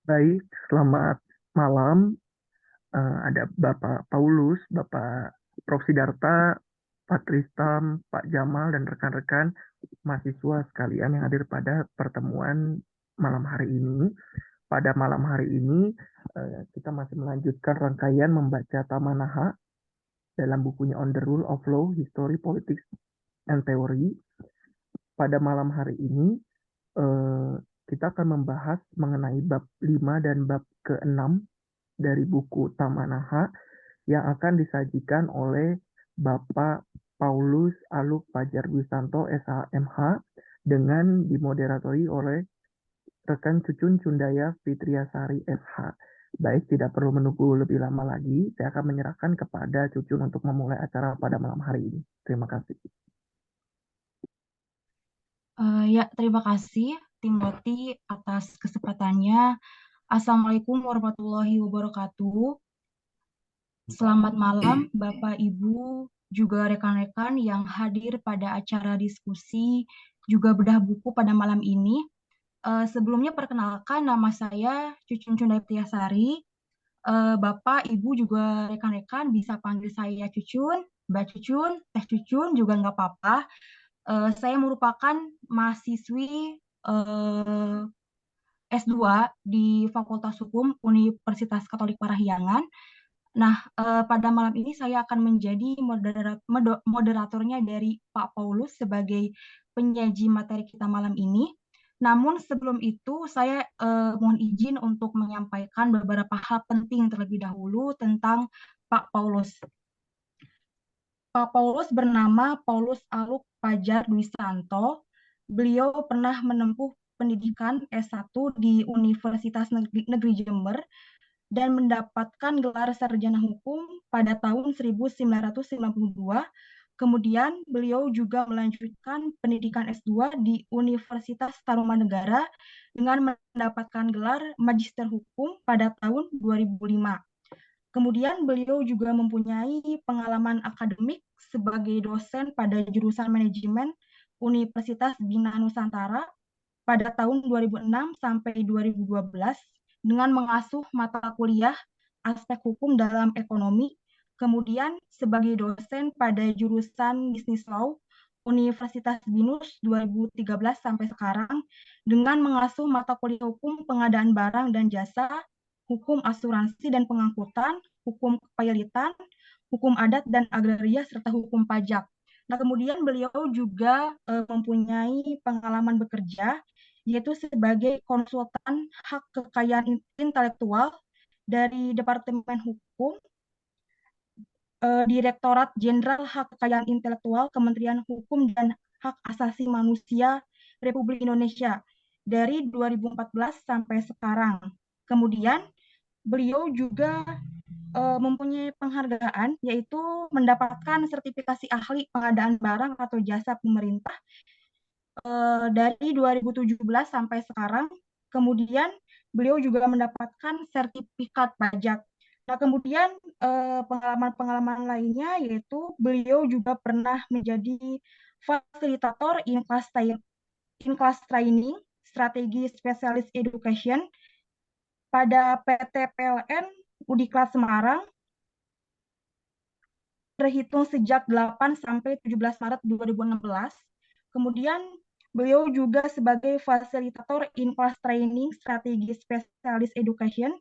Baik, selamat malam. Ada Bapak Paulus, Bapak Prof. Sidarta, Pak Tristam, Pak Jamal, dan rekan-rekan mahasiswa sekalian yang hadir pada pertemuan malam hari ini. Pada malam hari ini, kita masih melanjutkan rangkaian membaca Tamanaha dalam bukunya On the Rule of Law, History, Politics, and Theory. Pada malam hari ini, eh, kita akan membahas mengenai bab 5 dan bab ke-6 dari buku Tamanaha yang akan disajikan oleh Bapak Paulus Aluk Fajar Wisanto SHMH dengan dimoderatori oleh rekan Cucun Cundaya Fitriasari SH. Baik, tidak perlu menunggu lebih lama lagi. Saya akan menyerahkan kepada Cucun untuk memulai acara pada malam hari ini. Terima kasih. Ya, terima kasih Timothy atas kesempatannya. Assalamualaikum warahmatullahi wabarakatuh. Selamat malam Bapak, Ibu, juga rekan-rekan yang hadir pada acara diskusi juga bedah buku pada malam ini. Sebelumnya perkenalkan, nama saya Cucun Cundai Tiasari. Bapak, Ibu, juga rekan-rekan bisa panggil saya Cucun, Mbak Cucun, Teh Cucun juga nggak apa-apa. Saya merupakan mahasiswi eh, S2 di Fakultas Hukum Universitas Katolik Parahyangan. Nah, pada malam ini saya akan menjadi moderatornya dari Pak Paulus sebagai penyaji materi kita malam ini. Namun sebelum itu saya mohon izin untuk menyampaikan beberapa hal penting terlebih dahulu tentang Pak Paulus. Pak Paulus bernama Paulus Aluk Fajar Dwi-Santo. Beliau pernah menempuh pendidikan S1 di Universitas Negeri Jember dan mendapatkan gelar sarjana hukum pada tahun 1992. Kemudian beliau juga melanjutkan pendidikan S2 di Universitas Tarumanegara dengan mendapatkan gelar Magister Hukum pada tahun 2005. Kemudian beliau juga mempunyai pengalaman akademik sebagai dosen pada jurusan manajemen Universitas Bina Nusantara pada tahun 2006 sampai 2012 dengan mengasuh mata kuliah aspek hukum dalam ekonomi, kemudian sebagai dosen pada jurusan Business Law Universitas Binus 2013 sampai sekarang dengan mengasuh mata kuliah hukum pengadaan barang dan jasa, hukum asuransi dan pengangkutan, hukum kepayalitan, hukum adat dan agraria, serta hukum pajak. Nah, kemudian beliau juga mempunyai pengalaman bekerja, yaitu sebagai konsultan hak kekayaan intelektual dari Departemen Hukum, Direktorat Jenderal Hak Kekayaan Intelektual, Kementerian Hukum dan Hak Asasi Manusia Republik Indonesia dari 2014 sampai sekarang. Kemudian beliau juga mempunyai penghargaan, yaitu mendapatkan sertifikasi ahli pengadaan barang atau jasa pemerintah dari 2017 sampai sekarang. Kemudian beliau juga mendapatkan sertifikat pajak. Nah, kemudian pengalaman-pengalaman lainnya yaitu beliau juga pernah menjadi fasilitator in class training strategi spesialis education pada PT PLN Udiklat Semarang terhitung sejak 8 sampai 17 Maret 2016. Kemudian beliau juga sebagai fasilitator in class training strategi spesialis education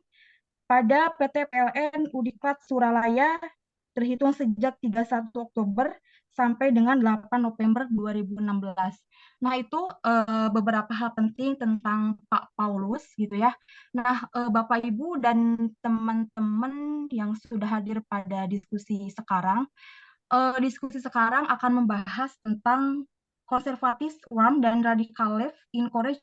pada PT PLN Udiklat Suralaya terhitung sejak 31 Oktober sampai dengan 8 November 2016. Nah, itu beberapa hal penting tentang Pak Paulus gitu ya. Nah, Bapak Ibu dan teman-teman yang sudah hadir pada diskusi sekarang akan membahas tentang konservatism dan radical left encourage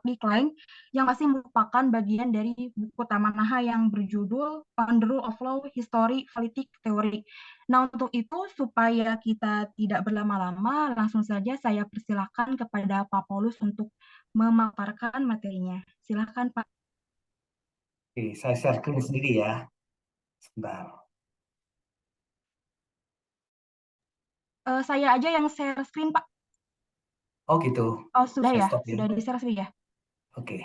decline yang masih merupakan bagian dari buku Tamanaha yang berjudul On the Rule of Law, History, Politics, Theory. Nah, untuk itu supaya kita tidak berlama-lama, langsung saja saya persilahkan kepada Pak Paulus untuk memaparkan materinya. Silakan Pak. Oke, saya share screen sendiri ya. Sebentar. Saya aja yang share screen Pak. Oh gitu. Oh sudah Saya ya, stop ya. sudah di share screen ya. Oke.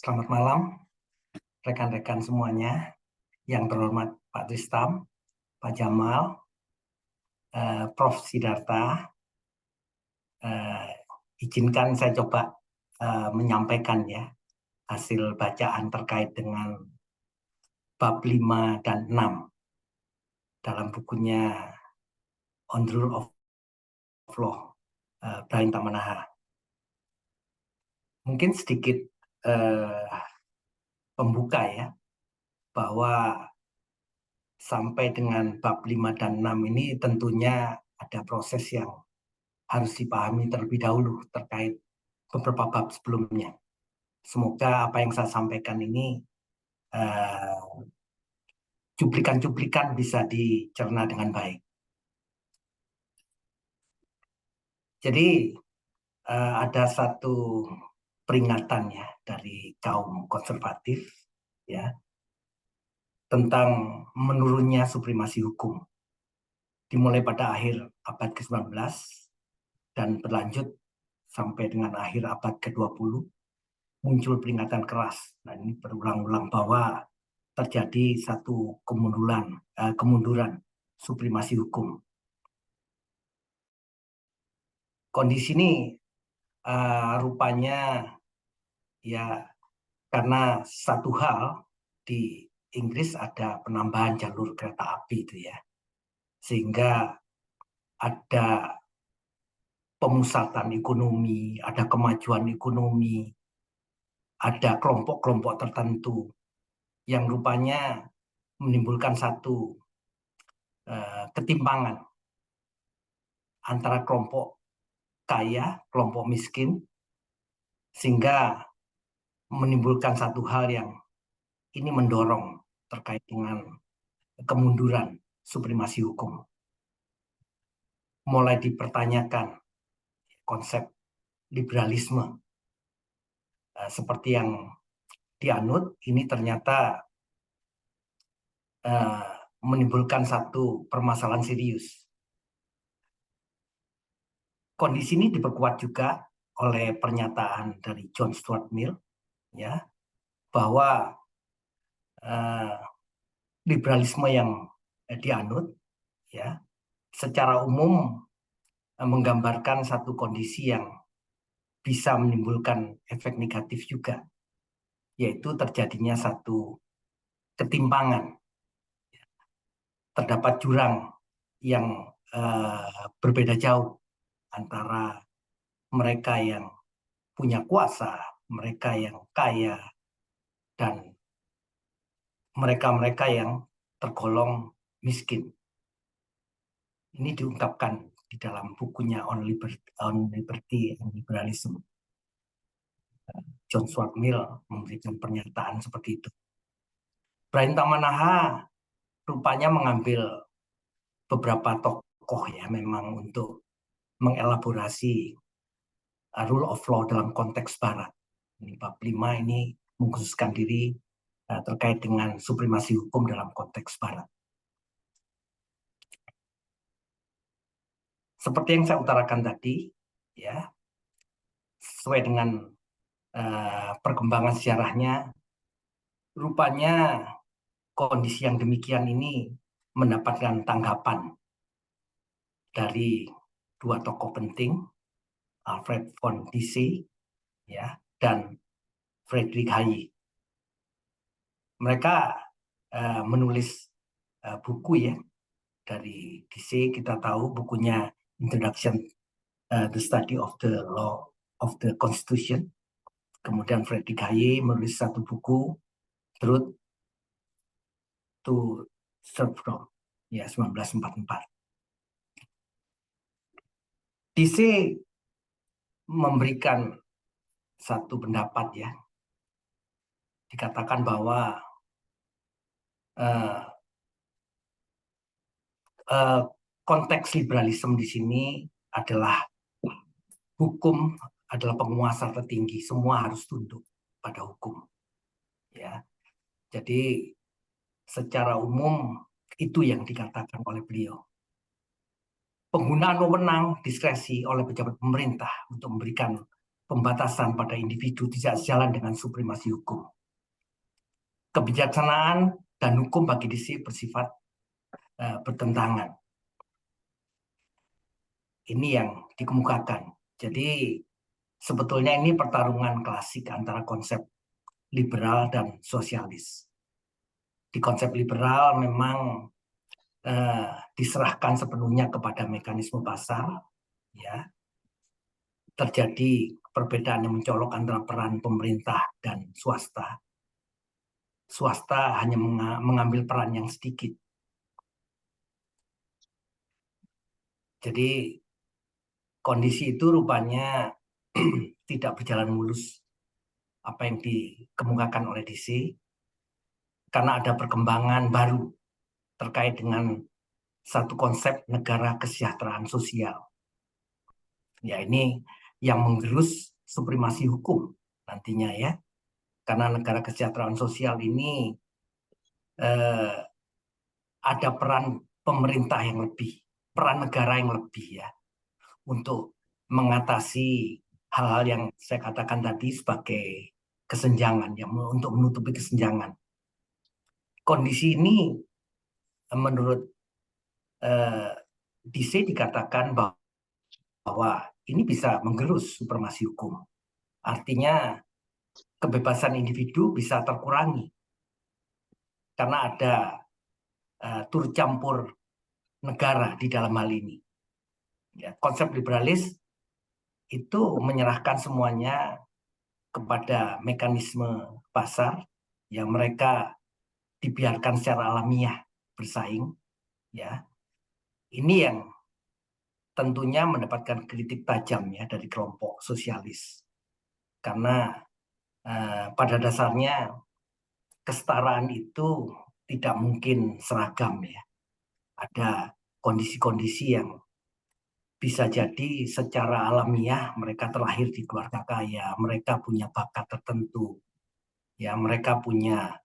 Selamat malam, rekan-rekan semuanya. Yang terhormat Pak Tristam, Pak Jamal, Prof. Sidarta. Izinkan saya coba menyampaikan ya hasil bacaan terkait dengan bab 5 dan 6 dalam bukunya On the Rule of Law, Brian Tamanaha. Mungkin sedikit pembuka ya, bahwa sampai dengan bab 5 dan 6 ini tentunya ada proses yang harus dipahami terlebih dahulu terkait beberapa bab sebelumnya. Semoga apa yang saya sampaikan ini cuplikan-cuplikan bisa dicerna dengan baik. Jadi ada satu peringatan ya dari kaum konservatif ya tentang menurunnya supremasi hukum. Dimulai pada akhir abad ke-19 dan berlanjut sampai dengan akhir abad ke-20, muncul peringatan keras. Nah, ini berulang-ulang bahwa terjadi satu kemunduran supremasi hukum. Kondisi ini rupanya ya karena satu hal di Inggris ada penambahan jalur kereta api itu ya, sehingga ada pemusatan ekonomi, ada kemajuan ekonomi, ada kelompok-kelompok tertentu yang rupanya menimbulkan satu ketimpangan antara kelompok kaya, kelompok miskin, sehingga menimbulkan satu hal yang ini mendorong terkait dengan kemunduran supremasi hukum. Mulai dipertanyakan konsep liberalisme seperti yang dianut, ini ternyata menimbulkan satu permasalahan serius. Kondisi ini diperkuat juga oleh pernyataan dari John Stuart Mill ya, bahwa liberalisme yang dianut ya secara umum menggambarkan satu kondisi yang bisa menimbulkan efek negatif juga, yaitu terjadinya satu ketimpangan. Terdapat jurang yang berbeda jauh antara mereka yang punya kuasa, mereka yang kaya, dan mereka-mereka yang tergolong miskin. Ini diungkapkan di dalam bukunya On Liberty and Liberalism. John Stuart Mill memberikan pernyataan seperti itu. Brian Tamanaha rupanya mengambil beberapa tokoh ya memang untuk mengelaborasi rule of law dalam konteks barat. Ini bab 5 ini mengkhususkan diri terkait dengan supremasi hukum dalam konteks barat. Seperti yang saya utarakan tadi, ya, sesuai dengan perkembangan sejarahnya, rupanya kondisi yang demikian ini mendapatkan tanggapan dari dua tokoh penting, Alfred von Dicey ya, dan Friedrich Hayek. Mereka menulis buku ya, dari Dicey kita tahu bukunya Introduction the Study of the Law of the Constitution. Kemudian Friedrich Hayek menulis satu buku Truth to Serfdom ya 1944. Dicey memberikan satu pendapat ya, dikatakan bahwa konteks liberalisme di sini adalah hukum adalah penguasa tertinggi, semua harus tunduk pada hukum. Ya, jadi secara umum itu yang dikatakan oleh beliau. Penggunaan wewenang diskresi oleh pejabat pemerintah untuk memberikan pembatasan pada individu tidak sejalan dengan supremasi hukum. Kebijaksanaan dan hukum bagi DC bersifat bertentangan. Ini yang dikemukakan. Jadi sebetulnya ini pertarungan klasik antara konsep liberal dan sosialis. Di konsep liberal memang diserahkan sepenuhnya kepada mekanisme pasar, ya. Terjadi perbedaan yang mencolok antara peran pemerintah dan swasta. Swasta hanya mengambil peran yang sedikit. Jadi kondisi itu rupanya tidak berjalan mulus apa yang dikemukakan oleh DC, karena ada perkembangan baru terkait dengan satu konsep negara kesejahteraan sosial. Ya, ini yang menggerus supremasi hukum nantinya, ya. Karena negara kesejahteraan sosial ini ada peran pemerintah yang lebih, peran negara yang lebih, ya, untuk mengatasi hal-hal yang saya katakan tadi sebagai kesenjangan, ya, untuk menutupi kesenjangan. Kondisi ini menurut DC dikatakan bahwa ini bisa menggerus supremasi hukum. Artinya kebebasan individu bisa terkurangi karena ada turut campur negara di dalam hal ini. Ya, konsep liberalis itu menyerahkan semuanya kepada mekanisme pasar yang mereka dibiarkan secara alamiah bersaing, ya. Ini yang tentunya mendapatkan kritik tajam, ya, dari kelompok sosialis, karena pada dasarnya kesetaraan itu tidak mungkin seragam, ya. Ada kondisi-kondisi yang bisa jadi secara alamiah mereka terlahir di keluarga kaya, mereka punya bakat tertentu, ya, mereka punya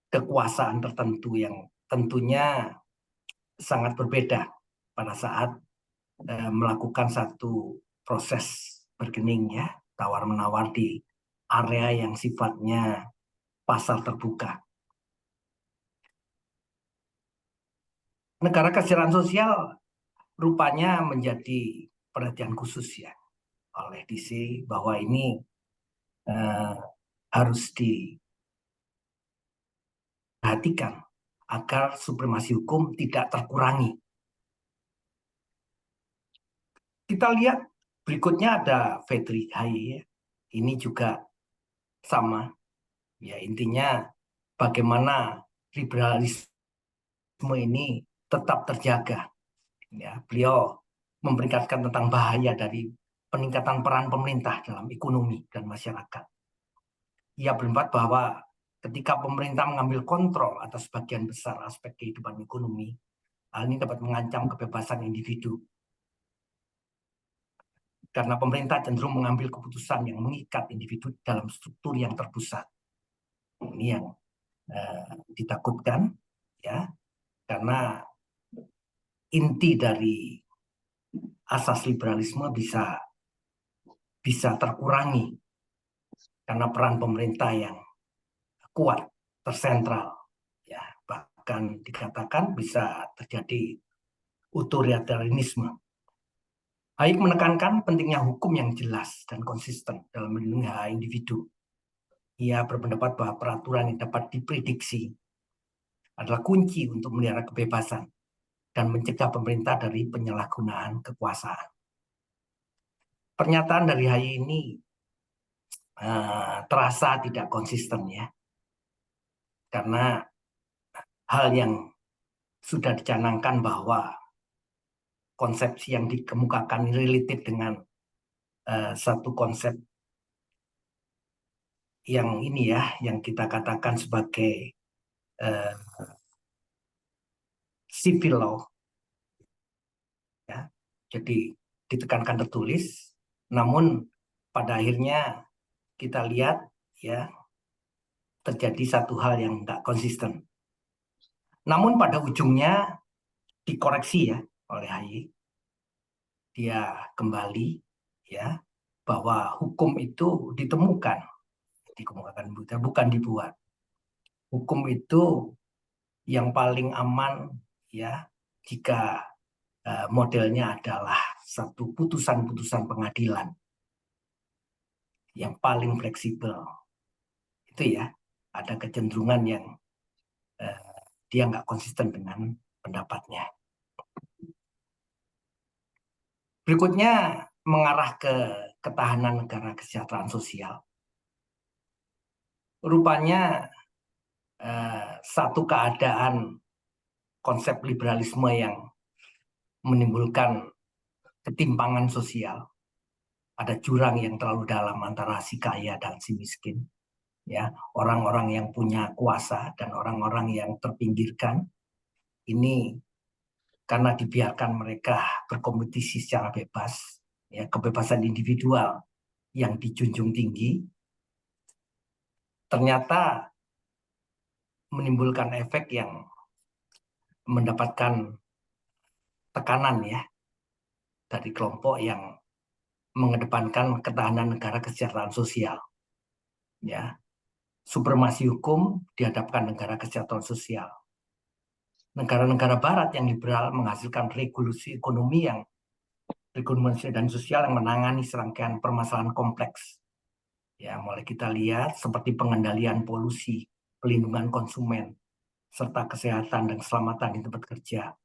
kekuasaan tertentu yang tentunya sangat berbeda pada saat melakukan satu proses bergening, ya, tawar-menawar di area yang sifatnya pasar terbuka. Negara kesejahteraan sosial rupanya menjadi perhatian khusus, ya, oleh DC, bahwa ini harus diperhatikan agar supremasi hukum tidak terkurangi. Kita lihat berikutnya ada Friedrich Hayek, ya. Ini juga sama, ya, intinya bagaimana liberalisme ini tetap terjaga, ya. Beliau memperingatkan tentang bahaya dari peningkatan peran pemerintah dalam ekonomi dan masyarakat. Ia berpendapat bahwa ketika pemerintah mengambil kontrol atas sebagian besar aspek kehidupan ekonomi, hal ini dapat mengancam kebebasan individu. Karena pemerintah cenderung mengambil keputusan yang mengikat individu dalam struktur yang terpusat. Ini yang ditakutkan, ya, karena inti dari asas liberalisme bisa terkurangi karena peran pemerintah yang kuat, tersentral, ya, bahkan dikatakan bisa terjadi otoritarianisme. Hayek menekankan pentingnya hukum yang jelas dan konsisten dalam melindungi hak individu. Ia berpendapat bahwa peraturan yang dapat diprediksi adalah kunci untuk melihara kebebasan dan mencegah pemerintah dari penyalahgunaan kekuasaan. Pernyataan dari Hayek ini terasa tidak konsisten, ya, karena hal yang sudah dicanangkan bahwa konsepsi yang dikemukakan related dengan satu konsep yang ini, ya, yang kita katakan sebagai civil law, ya. Jadi ditekankan tertulis, namun pada akhirnya kita lihat, ya, terjadi satu hal yang tidak konsisten. Namun pada ujungnya dikoreksi, ya, oleh Hayek. Dia kembali, ya, bahwa hukum itu ditemukan, bukan dibuat. Hukum itu yang paling aman ya jika modelnya adalah satu putusan-putusan pengadilan yang paling fleksibel. Itu ya, ada kecenderungan yang dia nggak konsisten dengan pendapatnya. Berikutnya mengarah ke ketahanan negara kesejahteraan sosial. Rupanya satu keadaan konsep liberalisme yang menimbulkan ketimpangan sosial. Ada jurang yang terlalu dalam antara si kaya dan si miskin. Ya, orang-orang yang punya kuasa dan orang-orang yang terpinggirkan ini karena dibiarkan mereka berkompetisi secara bebas, ya, kebebasan individual yang dijunjung tinggi, ternyata menimbulkan efek yang mendapatkan tekanan ya dari kelompok yang mengedepankan ketahanan negara kesejahteraan sosial. Ya, supremasi hukum dihadapkan negara kesejahteraan sosial. Negara-negara barat yang liberal menghasilkan regulasi ekonomi dan sosial yang menangani serangkaian permasalahan kompleks. Ya, mulai kita lihat seperti pengendalian polusi, pelindungan konsumen, serta kesehatan dan keselamatan di tempat kerja,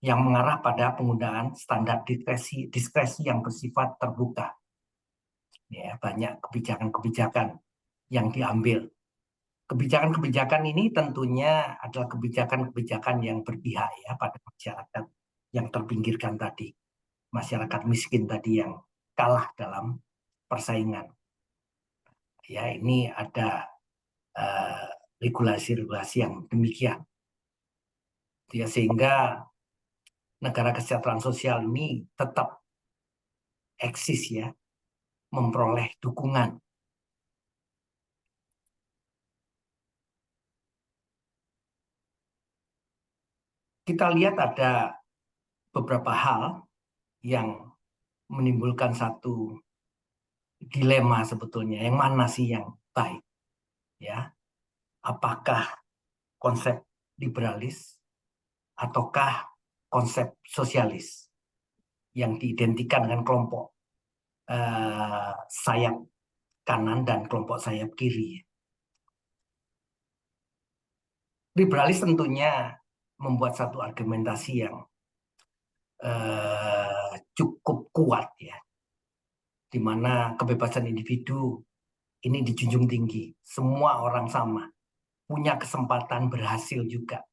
yang mengarah pada penggunaan standar diskresi yang bersifat terbuka. Ya, banyak kebijakan-kebijakan yang diambil. Kebijakan-kebijakan ini tentunya adalah kebijakan-kebijakan yang berpihak ya pada masyarakat yang terpinggirkan tadi, masyarakat miskin tadi yang kalah dalam persaingan. Ya, ini ada regulasi-regulasi yang demikian. Ya, sehingga negara kesejahteraan sosial ini tetap eksis ya, memperoleh dukungan. Kita lihat ada beberapa hal yang menimbulkan satu dilema sebetulnya. Yang mana sih yang baik? Ya, apakah konsep liberalis ataukah konsep sosialis yang diidentikan dengan kelompok sayap kanan dan kelompok sayap kiri? Liberalis tentunya membuat satu argumentasi yang cukup kuat ya, di mana kebebasan individu ini dijunjung tinggi. Semua orang sama, punya kesempatan berhasil juga,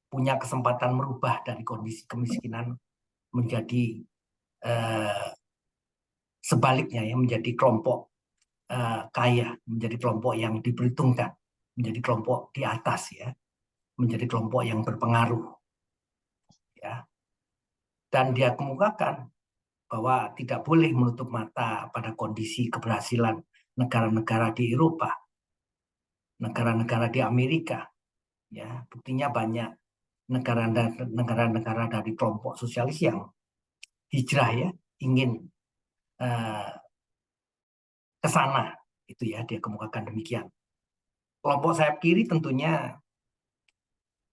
punya kesempatan merubah dari kondisi kemiskinan menjadi sebaliknya ya, menjadi kelompok kaya, menjadi kelompok yang diperhitungkan, menjadi kelompok di atas ya, menjadi kelompok yang berpengaruh ya. Dan dia kemukakan bahwa tidak boleh menutup mata pada kondisi keberhasilan negara-negara di Eropa, negara-negara di Amerika. Ya, buktinya banyak negara-negara dari kelompok sosialis yang hijrah ya, ingin ke sana. Itu ya, dia kemukakan demikian. Kelompok sayap kiri tentunya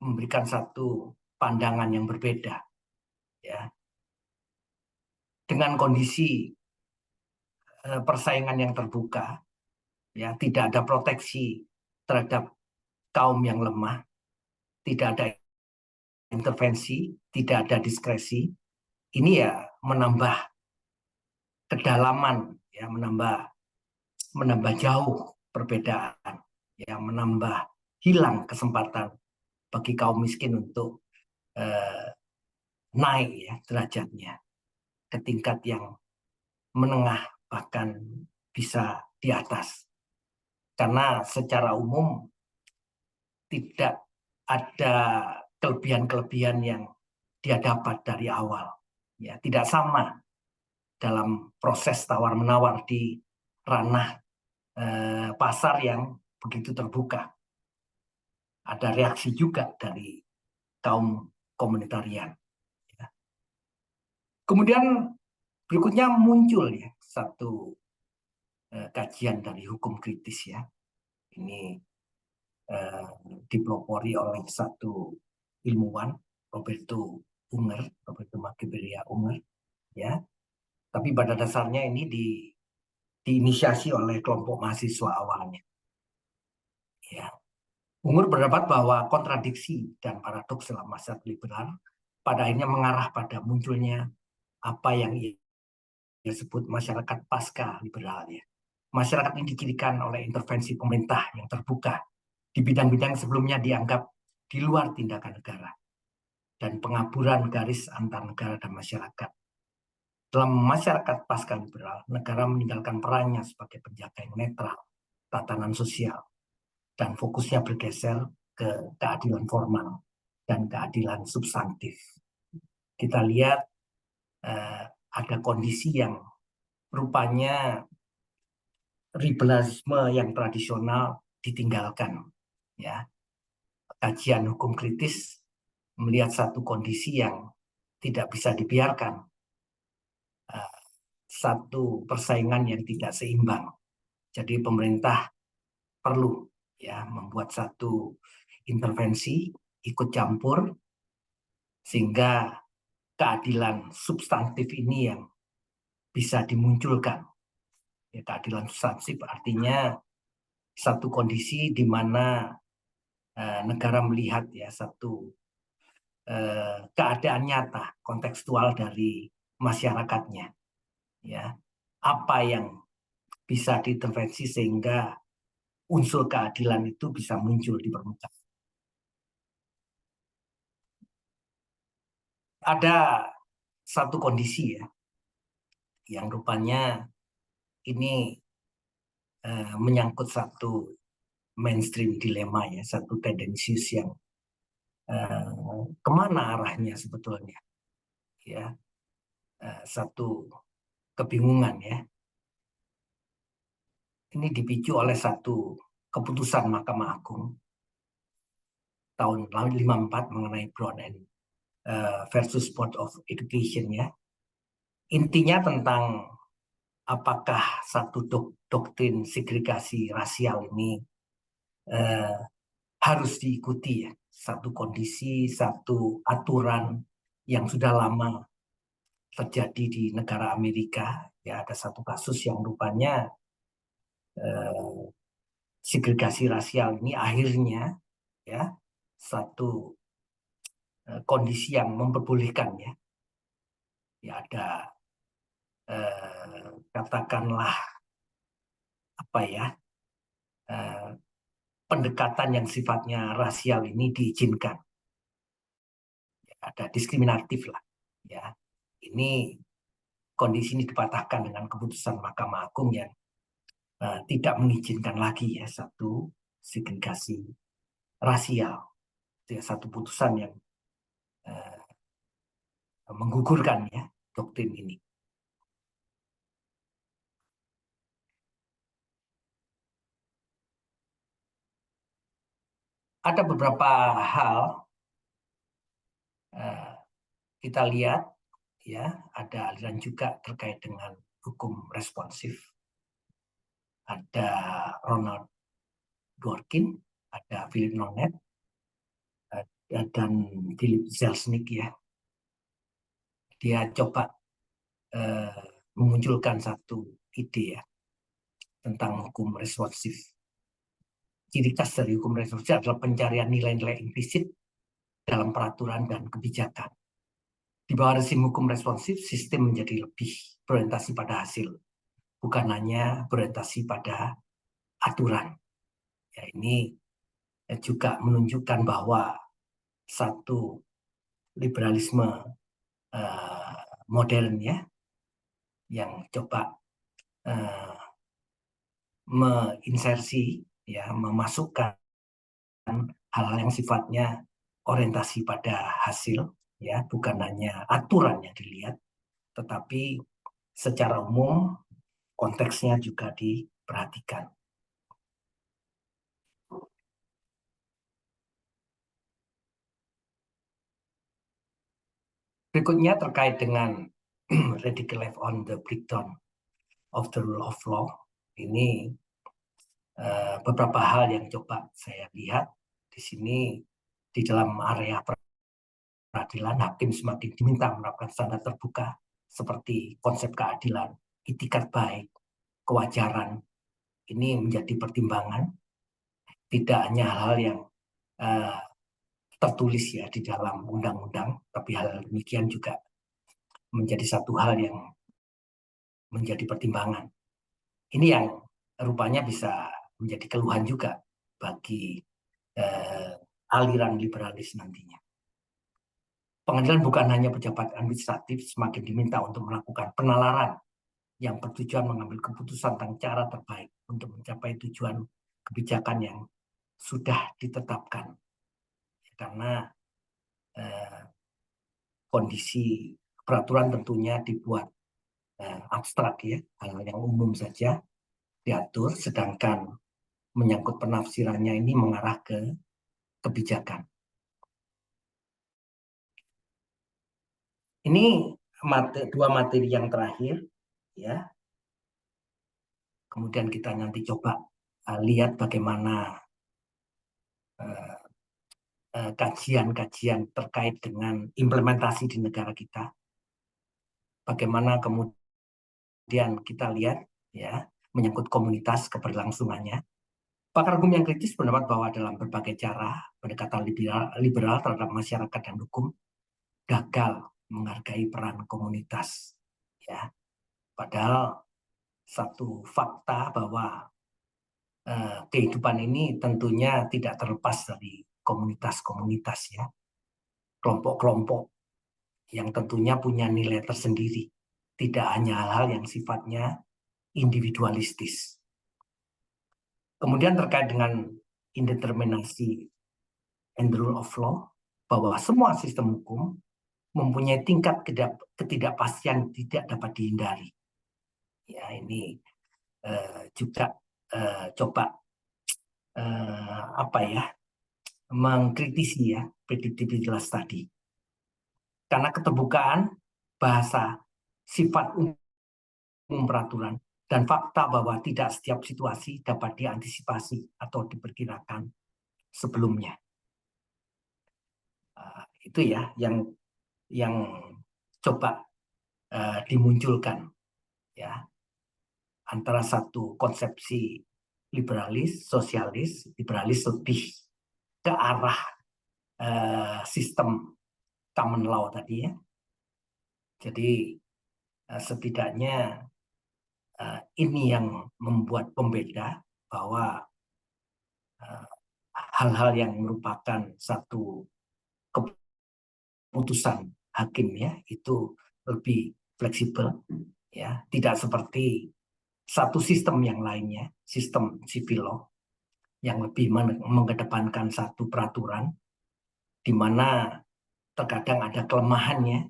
memberikan satu pandangan yang berbeda. Ya, dengan kondisi persaingan yang terbuka, ya, tidak ada proteksi terhadap kaum yang lemah, tidak ada intervensi, tidak ada diskresi. Ini ya menambah kedalaman, ya, menambah jauh perbedaan, ya, menambah hilang kesempatan bagi kaum miskin untuk naik ya derajatnya ke tingkat yang menengah, bahkan bisa di atas. Karena secara umum tidak ada kelebihan-kelebihan yang dia dapat dari awal. Ya, tidak sama dalam proses tawar-menawar di ranah pasar yang begitu terbuka. Ada reaksi juga dari kaum komunitarian. Ya. Kemudian berikutnya muncul ya satu kajian dari hukum kritis ya. Ini dipelopori oleh satu ilmuwan, Roberto Machiavelli Unger, ya. Tapi pada dasarnya ini diinisiasi oleh kelompok mahasiswa awalnya. Ya. Unger berpendapat bahwa kontradiksi dan paradoks dalam masyarakat liberal pada akhirnya mengarah pada munculnya apa yang ia disebut masyarakat pasca liberal ya. Masyarakat ini dicirikan oleh intervensi pemerintah yang terbuka di bidang-bidang sebelumnya dianggap di luar tindakan negara dan pengaburan garis antar negara dan masyarakat. Dalam masyarakat pasca liberal, negara meninggalkan perannya sebagai penjaga yang netral, tatanan sosial, dan fokusnya bergeser ke keadilan formal dan keadilan substantif. Kita lihat ada kondisi yang rupanya liberalisme yang tradisional ditinggalkan. Ya, kajian hukum kritis melihat satu kondisi yang tidak bisa dibiarkan, satu persaingan yang tidak seimbang. Jadi pemerintah perlu ya membuat satu intervensi, ikut campur, sehingga keadilan substantif ini yang bisa dimunculkan. Ya, keadilan substantif artinya satu kondisi di mana negara melihat ya satu keadaan nyata kontekstual dari masyarakatnya, ya apa yang bisa diintervensi sehingga unsur keadilan itu bisa muncul di permukaan. Ada satu kondisi ya yang rupanya ini menyangkut satu mainstream dilema ya, satu tendensius yang kemana arahnya sebetulnya ya, satu kebingungan ya. Ini dipicu oleh satu keputusan Mahkamah Agung tahun 54 mengenai Brown and versus Board of Education ya. Intinya tentang apakah satu doktrin segregasi rasial ini harus diikuti ya, satu kondisi, satu aturan yang sudah lama terjadi di negara Amerika. Ya, ada satu kasus yang rupanya segregasi rasial ini akhirnya ya satu kondisi yang memperbolehkan ya, ya ada katakanlah apa ya pendekatan yang sifatnya rasial ini diizinkan, ya, ada diskriminatif lah ya. Ini kondisi ini dipatahkan dengan keputusan Mahkamah Agung yang tidak mengizinkan lagi ya satu segregasi rasial. Itu ya satu putusan yang menggugurkan ya doktrin ini. Ada beberapa hal kita lihat ya, ada aliran juga terkait dengan hukum responsif. Ada Ronald Dworkin, ada Philip Nonnet, dan Philip Zelznick ya. Dia coba memunculkan satu ide ya tentang hukum responsif. Ciri khas dari hukum responsif adalah pencarian nilai-nilai implisit dalam peraturan dan kebijakan. Di bawah rezim hukum responsif, sistem menjadi lebih berorientasi pada hasil, bukan hanya berorientasi pada aturan. Ya, ini juga menunjukkan bahwa satu liberalisme modern ya, yang coba menginsersi ya, memasukkan hal-hal yang sifatnya orientasi pada hasil ya, bukan hanya aturan yang dilihat, tetapi secara umum konteksnya juga diperhatikan. Berikutnya terkait dengan radical left on the breakdown of the rule of law. Ini beberapa hal yang coba saya lihat di sini. Di dalam area peradilan, hakim semakin diminta menerapkan standar terbuka seperti konsep keadilan, itikat baik, kewajaran. Ini menjadi pertimbangan, tidak hanya hal yang tertulis ya di dalam undang-undang, tapi hal demikian juga menjadi satu hal yang menjadi pertimbangan. Ini yang rupanya bisa menjadi keluhan juga bagi aliran liberalis nantinya. Pengadilan bukan hanya pejabat administratif semakin diminta untuk melakukan penalaran yang bertujuan mengambil keputusan tentang cara terbaik untuk mencapai tujuan kebijakan yang sudah ditetapkan. Karena kondisi peraturan tentunya dibuat abstrak ya, hal yang umum saja diatur, sedangkan menyangkut penafsirannya ini mengarah ke kebijakan. Ini dua materi yang terakhir, ya. Kemudian kita nanti coba lihat bagaimana kajian-kajian terkait dengan implementasi di negara kita. Bagaimana kemudian kita lihat, ya, menyangkut komunitas keberlangsungannya. Pakar hukum yang kritis pendapat bahwa dalam berbagai cara pendekatan liberal terhadap masyarakat dan hukum gagal menghargai peran komunitas. Ya, padahal satu fakta bahwa kehidupan ini tentunya tidak terlepas dari komunitas-komunitas ya, kelompok-kelompok yang tentunya punya nilai tersendiri, tidak hanya hal-hal yang sifatnya individualistis. Kemudian terkait dengan indeterminasi and the rule of law, bahwa semua sistem hukum mempunyai tingkat ketidakpastian tidak dapat dihindari. Ya, ini juga coba mengkritisi ya prediktibilitas tadi. Karena keterbukaan bahasa, sifat umum peraturan, dan fakta bahwa tidak setiap situasi dapat diantisipasi atau diperkirakan sebelumnya. Itu ya yang coba dimunculkan ya, antara satu konsepsi liberalis, sosialis. Liberalis lebih ke arah sistem common law tadi ya. Jadi setidaknya ini yang membuat pembeda bahwa hal-hal yang merupakan satu keputusan hakim ya itu lebih fleksibel ya, tidak seperti satu sistem yang lainnya, sistem civil law yang lebih mengedepankan satu peraturan di mana terkadang ada kelemahannya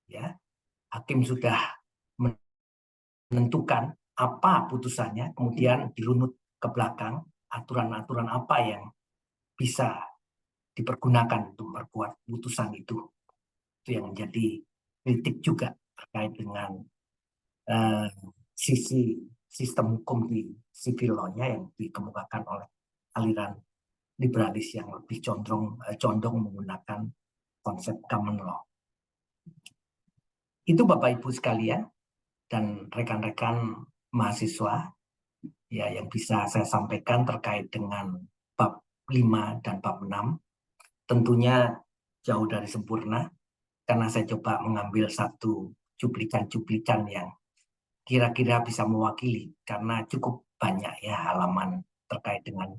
ya. Hakim sudah menentukan apa putusannya, kemudian dirunut ke belakang aturan-aturan apa yang bisa dipergunakan untuk memperkuat putusan itu. Itu yang menjadi kritik juga terkait dengan sisi sistem hukum di civil law-nya yang dikemukakan oleh aliran liberalis yang lebih condong menggunakan konsep common law. Itu Bapak Ibu sekalian dan rekan-rekan mahasiswa ya yang bisa saya sampaikan terkait dengan bab 5 dan bab 6. Tentunya jauh dari sempurna karena saya coba mengambil satu cuplikan-cuplikan yang kira-kira bisa mewakili karena cukup banyak ya halaman terkait dengan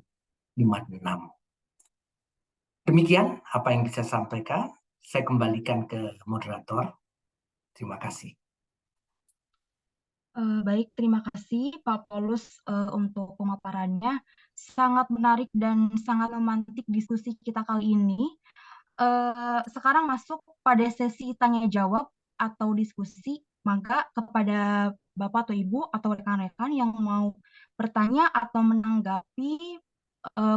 5 dan 6. Demikian apa yang bisa saya sampaikan. Saya kembalikan ke moderator. Terima kasih. Baik, terima kasih Pak Paulus untuk pemaparannya. Sangat menarik dan sangat memantik diskusi kita kali ini. Sekarang masuk pada sesi tanya jawab atau diskusi. Maka kepada Bapak atau Ibu atau rekan-rekan yang mau bertanya atau menanggapi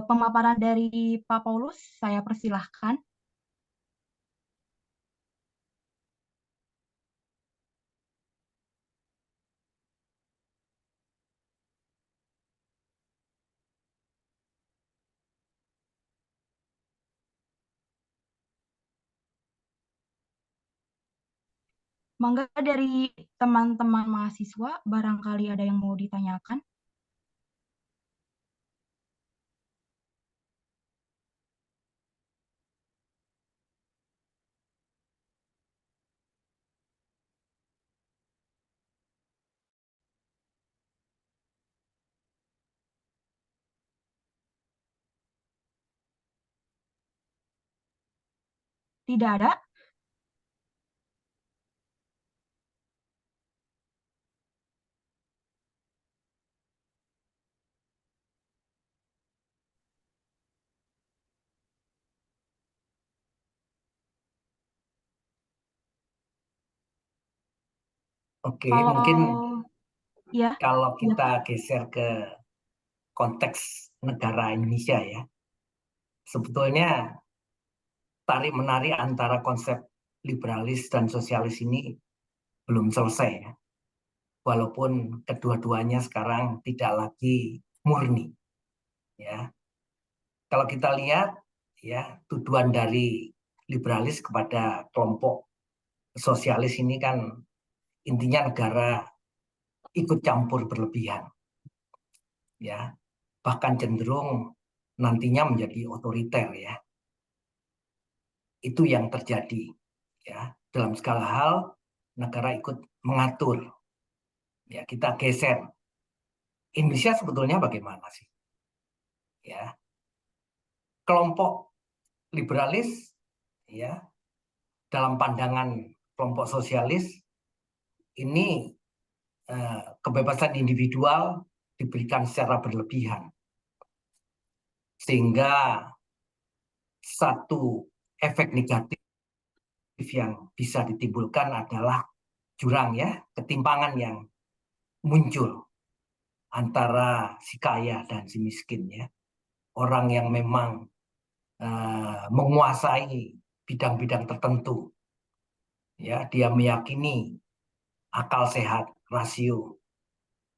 pemaparan dari Pak Paulus, saya persilahkan. Mangga dari teman-teman mahasiswa, barangkali ada yang mau ditanyakan. Tidak ada? Oke, Kalau mungkin ya, kalau kita silakan. geser ke konteks negara Indonesia ya, sebetulnya tarik-menarik antara konsep liberalis dan sosialis ini belum selesai ya. Walaupun kedua-duanya sekarang tidak lagi murni ya. Kalau kita lihat ya, tuduhan dari liberalis kepada kelompok sosialis ini kan intinya negara ikut campur berlebihan ya, bahkan cenderung nantinya menjadi otoriter ya. Itu yang terjadi ya, dalam segala hal negara ikut mengatur ya. Kita geser Indonesia sebetulnya bagaimana sih ya, kelompok liberalis ya, dalam pandangan kelompok sosialis ini kebebasan individual diberikan secara berlebihan, sehingga satu efek negatif yang bisa ditimbulkan adalah jurang ya, ketimpangan yang muncul antara si kaya dan si miskin ya. Orang yang memang menguasai bidang-bidang tertentu ya, dia meyakini akal sehat, rasio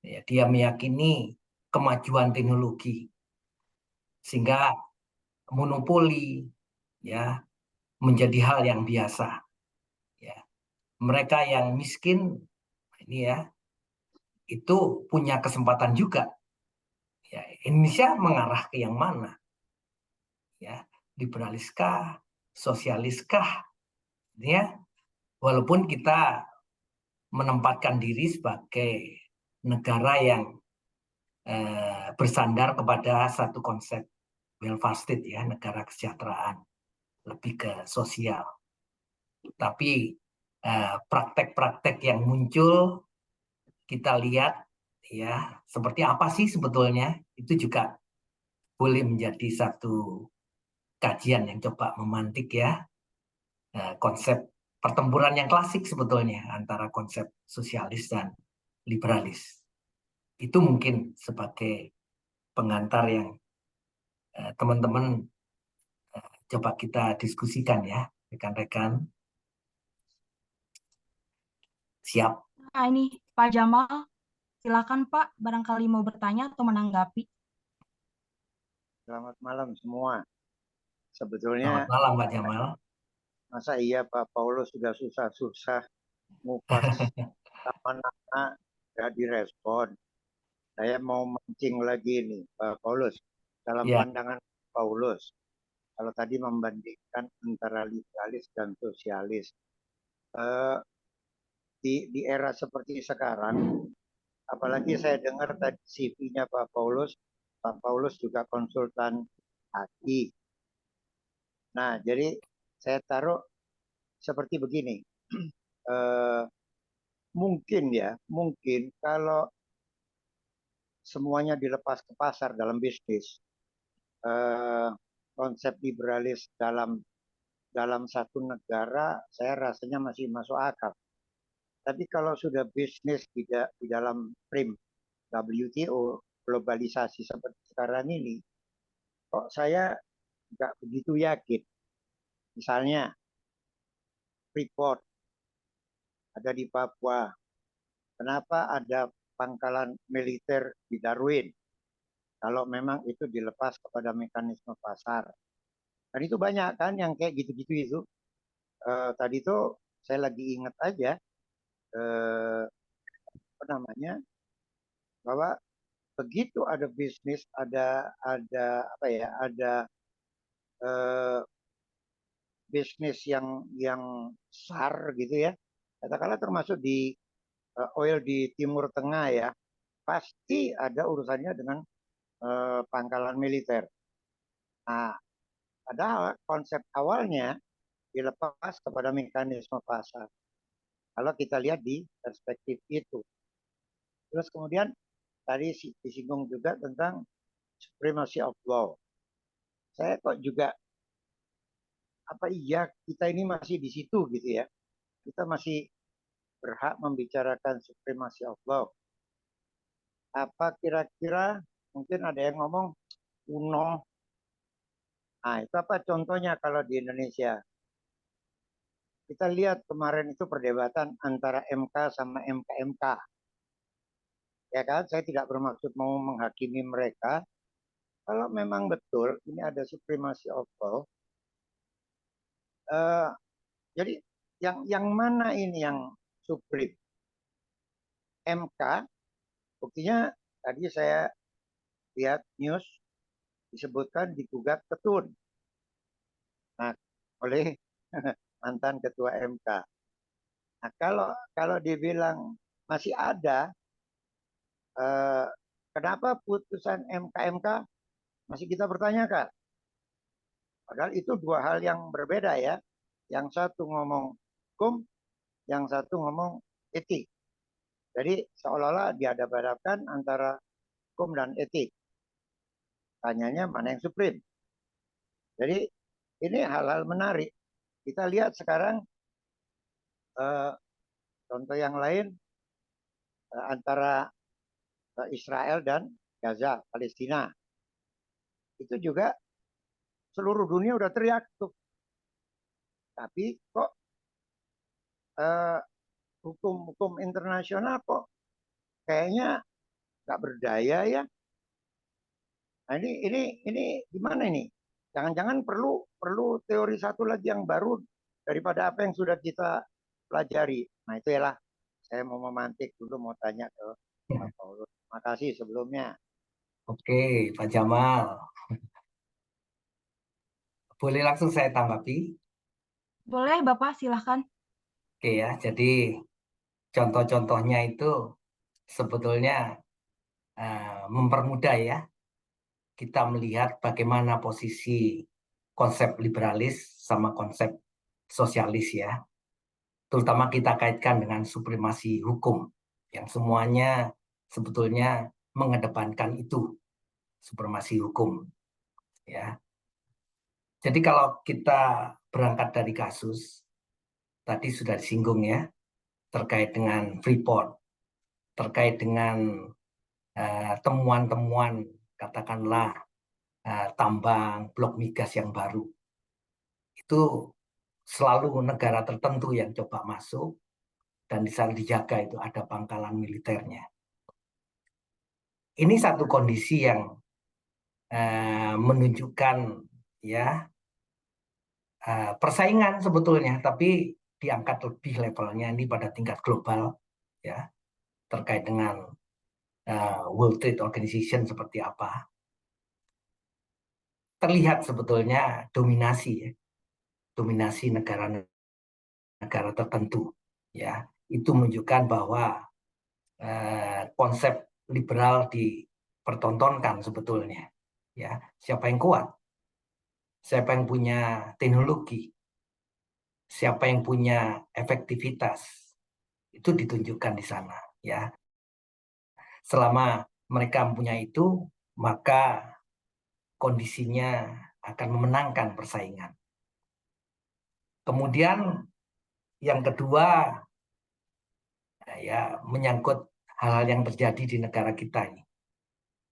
ya, dia meyakini kemajuan teknologi, sehingga monopoli ya menjadi hal yang biasa ya. Mereka yang miskin ini ya, itu punya kesempatan juga ya. Indonesia mengarah ke yang mana ya, liberaliskah, sosialiskah ya. Walaupun kita menempatkan diri sebagai negara yang bersandar kepada satu konsep welfare state ya, negara kesejahteraan, lebih ke sosial. Tapi praktek-praktek yang muncul kita lihat ya, seperti apa sih sebetulnya, itu juga boleh menjadi satu kajian yang coba memantik ya, konsep pertempuran yang klasik sebetulnya antara konsep sosialis dan liberalis. Itu mungkin sebagai pengantar yang teman-teman coba kita diskusikan ya, rekan-rekan. Siap. Nah, ini Pak Jamal, silakan Pak, barangkali mau bertanya atau menanggapi. Selamat malam semua. Sebetulnya Selamat malam Pak Jamal. masa iya Pak Paulus sudah susah-susah ngupas nama nggak direspon. Saya mau mancing lagi nih Pak Paulus. Dalam Ya. pandangan Paulus, kalau tadi membandingkan antara liberalis dan sosialis, di era seperti sekarang, apalagi saya dengar tadi CV-nya Pak Paulus juga konsultan hati. Nah, jadi saya taruh seperti begini. Mungkin kalau semuanya dilepas ke pasar dalam bisnis, konsep liberalis dalam satu negara, saya rasanya masih masuk akal. Tapi kalau sudah bisnis di dalam frame WTO, globalisasi seperti sekarang ini, kok saya nggak begitu yakin. Misalnya, Freeport ada di Papua. Kenapa ada pangkalan militer di Darwin? Kalau memang itu dilepas kepada mekanisme pasar. Dan itu banyak kan yang kayak gitu-gitu itu. Tadi tuh saya lagi ingat aja apa namanya, bahwa begitu ada bisnis, ada apa ya, ada bisnis yang besar gitu ya, katakanlah termasuk di oil di Timur Tengah ya, pasti ada urusannya dengan pangkalan militer. Nah, padahal konsep awalnya dilepas kepada mekanisme pasar. Kalau kita lihat di perspektif itu. Terus kemudian tadi disinggung juga tentang supremacy of law. Saya kok juga, apa iya kita ini masih di situ gitu ya. Kita masih berhak membicarakan supremacy of law. Apa kira-kira mungkin ada yang ngomong kuno. Nah, itu apa contohnya kalau di Indonesia? Kita lihat kemarin itu perdebatan antara MK sama MK-MK. Ya kan, saya tidak bermaksud mau menghakimi mereka. Kalau memang betul ini ada supremacy of law, jadi yang mana ini yang supreme? MK, buktinya tadi saya lihat news disebutkan digugat Ketun. Nah, oleh mantan ketua MK. Nah, kalau dibilang masih ada, kenapa putusan MK masih kita pertanyakan? Padahal itu dua hal yang berbeda ya. Yang satu ngomong hukum, yang satu ngomong etik. Jadi seolah-olah dihadap-hadapkan antara hukum dan etik. Tanyanya mana yang supreme. Jadi ini hal-hal menarik. Kita lihat sekarang contoh yang lain antara Israel dan Gaza, Palestina. Itu juga seluruh dunia udah teriak tuh. Tapi kok hukum internasional kok kayaknya nggak berdaya ya. Nah ini gimana ini? Jangan-jangan perlu teori satu lagi yang baru daripada apa yang sudah kita pelajari. Nah itu ya, saya mau memantik dulu, mau tanya ke Pak Paulus. Terima kasih sebelumnya. Oke, Pak Jamal. Boleh langsung saya tanggapi? Boleh, Bapak, silahkan. Oke ya, jadi contoh-contohnya itu sebetulnya mempermudah ya kita melihat bagaimana posisi konsep liberalis sama konsep sosialis ya. Terutama kita kaitkan dengan supremasi hukum yang semuanya sebetulnya mengedepankan itu, supremasi hukum ya. Jadi kalau kita berangkat dari kasus tadi sudah disinggung ya, terkait dengan Freeport, terkait dengan temuan-temuan katakanlah tambang blok migas yang baru. Itu selalu negara tertentu yang coba masuk dan di sana dijaga itu ada pangkalan militernya. Ini satu kondisi yang menunjukkan ya persaingan sebetulnya, tapi diangkat lebih levelnya ini pada tingkat global ya, terkait dengan World Trade Organization seperti apa. Terlihat sebetulnya dominasi ya, dominasi negara tertentu ya. Itu menunjukkan bahwa konsep liberal dipertontonkan sebetulnya ya. Siapa yang kuat, siapa yang punya teknologi, siapa yang punya efektivitas, itu ditunjukkan di sana ya. Selama mereka punya itu, maka kondisinya akan memenangkan persaingan. Kemudian yang kedua ya menyangkut hal-hal yang terjadi di negara kita ini.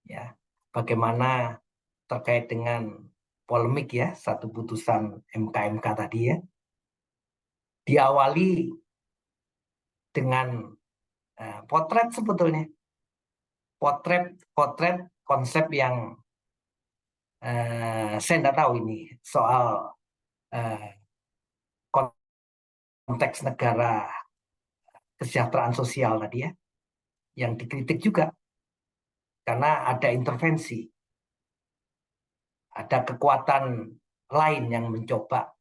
Ya, bagaimana terkait dengan polemik ya, satu putusan MK tadi ya. Diawali dengan potret sebetulnya. Potret konsep yang saya tidak tahu ini soal konteks negara kesejahteraan sosial tadi ya, yang dikritik juga karena ada intervensi, ada kekuatan lain yang mencoba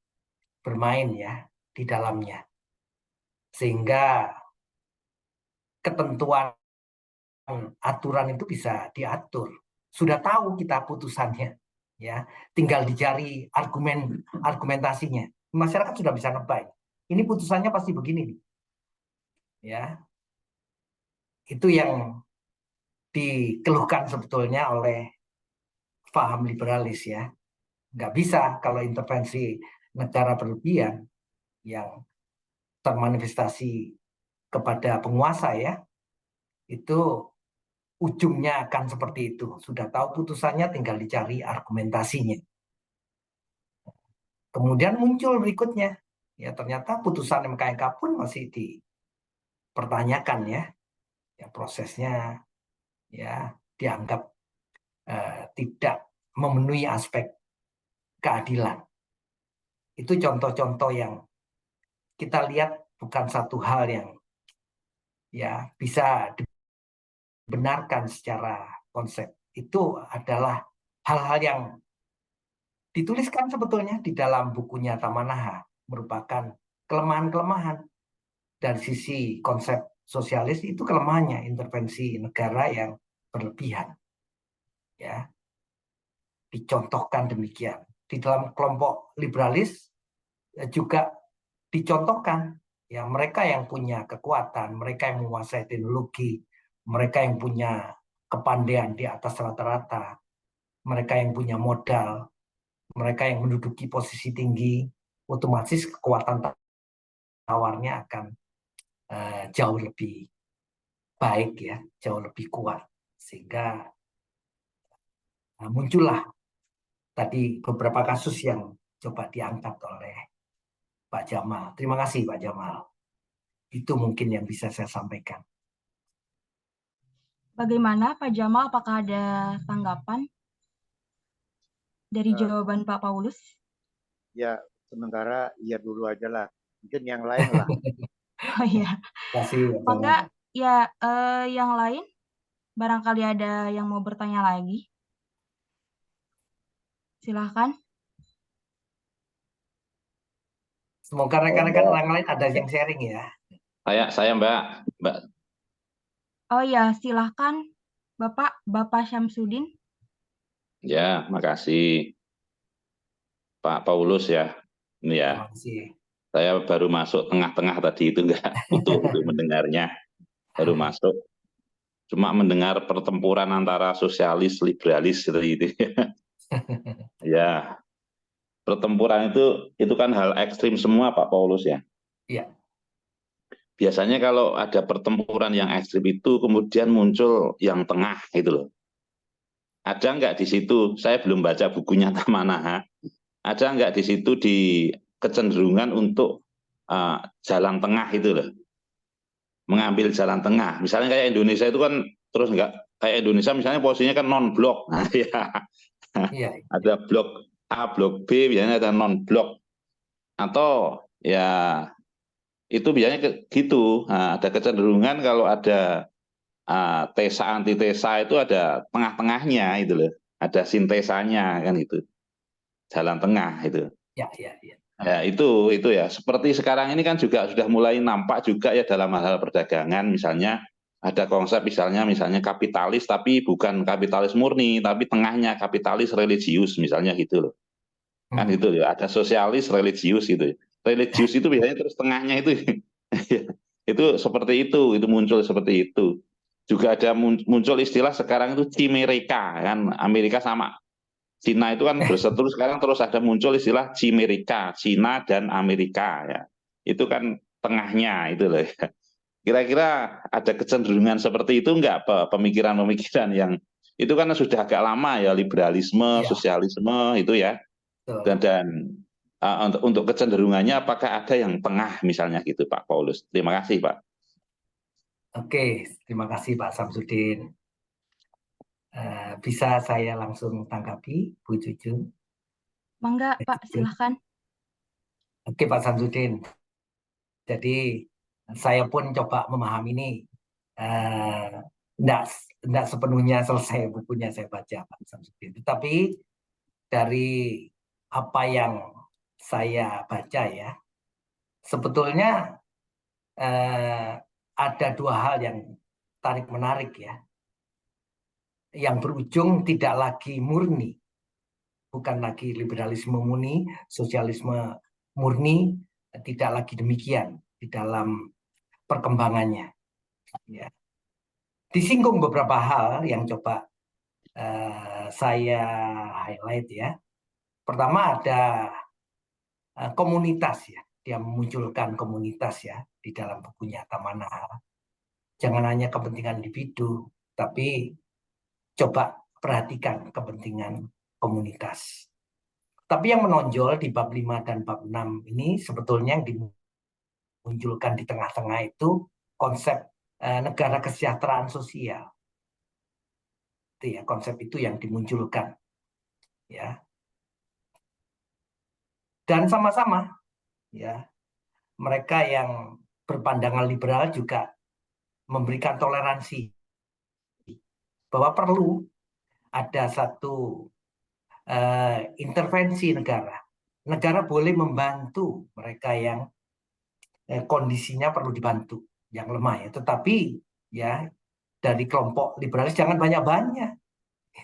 bermain ya di dalamnya, sehingga ketentuan aturan itu bisa diatur. Sudah tahu kita putusannya, ya, tinggal dicari argumentasinya. Masyarakat sudah bisa nebak. Ini putusannya pasti begini nih. Ya, itu yang dikeluhkan sebetulnya oleh paham liberalis ya. Nggak bisa kalau intervensi negara berlebihan yang termanifestasi kepada penguasa ya, itu ujungnya akan seperti itu. Sudah tahu putusannya, tinggal dicari argumentasinya. Kemudian muncul berikutnya, ya ternyata putusan MKK pun masih dipertanyakan ya, ya prosesnya ya dianggap tidak memenuhi aspek keadilan. Itu contoh-contoh yang kita lihat bukan satu hal yang ya bisa dibenarkan secara konsep. Itu adalah hal-hal yang dituliskan sebetulnya di dalam bukunya Tamanaha, merupakan kelemahan-kelemahan dari sisi konsep sosialis. Itu kelemahannya intervensi negara yang berlebihan. Ya, dicontohkan demikian. Di dalam kelompok liberalis juga dicontohkan ya, mereka yang punya kekuatan, mereka yang menguasai teknologi, mereka yang punya kepandaian di atas rata-rata, mereka yang punya modal, mereka yang menduduki posisi tinggi, otomatis kekuatan tawarnya akan jauh lebih baik ya, jauh lebih kuat, sehingga muncullah tadi beberapa kasus yang coba diangkat oleh Pak Jamal. Terima kasih Pak Jamal. Itu mungkin yang bisa saya sampaikan. Bagaimana Pak Jamal, apakah ada tanggapan dari jawaban Pak Paulus? Ya, sementara iya dulu aja lah. Mungkin yang lain lah. Oh iya. Terima kasih Pak Jamal. Maka ya yang lain barangkali ada yang mau bertanya lagi. Silahkan. Semoga rekan-rekan orang lain ada yang sharing ya. Saya Mbak. Oh ya, silahkan Bapak Syamsuddin. Ya, makasih Pak Paulus ya. Ini ya, Terima kasih. saya baru masuk tengah-tengah tadi itu enggak untuk mendengarnya. Baru masuk. Cuma mendengar pertempuran antara sosialis liberalis gitu. Ya, pertempuran itu kan hal ekstrim semua Pak Paulus ya. Iya. Biasanya kalau ada pertempuran yang ekstrim itu kemudian muncul yang tengah gitu loh. Ada nggak di situ? Saya belum baca bukunya Tamanaha. Ada nggak di situ di kecenderungan untuk jalan tengah itu loh, mengambil jalan tengah. Misalnya kayak Indonesia itu kan terus nggak kayak Indonesia misalnya posisinya kan non blok, nah, ya. Iya. Ada blok A, blok B, biasanya ada non blok atau ya itu biasanya gitu. Nah, ada kecenderungan kalau ada tesa antitesa itu ada tengah-tengahnya itu loh, ada sintesanya kan itu, jalan tengah itu. Ya. Ya itu ya. Seperti sekarang ini kan juga sudah mulai nampak juga ya dalam hal perdagangan, misalnya ada konsep misalnya kapitalis tapi bukan kapitalis murni, tapi tengahnya kapitalis religius misalnya gitu loh. Kan gitu ya. Ada sosialis religius gitu. Religius itu biasanya terus tengahnya itu itu seperti itu muncul seperti itu. Juga ada muncul istilah sekarang itu Cimerika kan, Amerika sama Cina itu kan berseteru sekarang, terus ada muncul istilah Cimerika, Cina dan Amerika ya. Itu kan tengahnya itu loh ya. Kira-kira ada kecenderungan seperti itu enggak pemikiran-pemikiran yang itu kan sudah agak lama ya, liberalisme, sosialisme itu ya. Dan untuk kecenderungannya apakah ada yang tengah misalnya gitu Pak Paulus. Terima kasih Pak. Oke, terima kasih Pak Syamsuddin. Bisa saya langsung tanggapi, Bu Jujun? Mangga Pak, silahkan. Oke Pak Syamsuddin. Jadi Saya pun coba memahami ini, enggak sepenuhnya selesai bukunya saya baca Pak Samsudin. Tetapi dari apa yang saya baca ya, sebetulnya ada dua hal yang tarik menarik ya, yang berujung tidak lagi murni, bukan lagi liberalisme murni, sosialisme murni, tidak lagi demikian di dalam perkembangannya. Ya. Disinggung beberapa hal yang coba saya highlight ya. Pertama ada komunitas ya, dia memunculkan komunitas ya di dalam bukunya Tamanaha. Jangan hanya kepentingan individu, tapi coba perhatikan kepentingan komunitas. Tapi yang menonjol di bab 5 dan bab 6 ini sebetulnya yang dimunculkan di tengah-tengah itu konsep negara kesejahteraan sosial. Itu ya, konsep itu yang dimunculkan. Ya. Dan sama-sama ya, mereka yang berpandangan liberal juga memberikan toleransi bahwa perlu ada satu intervensi negara. Negara boleh membantu mereka yang kondisinya perlu dibantu, yang lemah ya. Tetapi ya dari kelompok liberalis jangan banyak-banyak.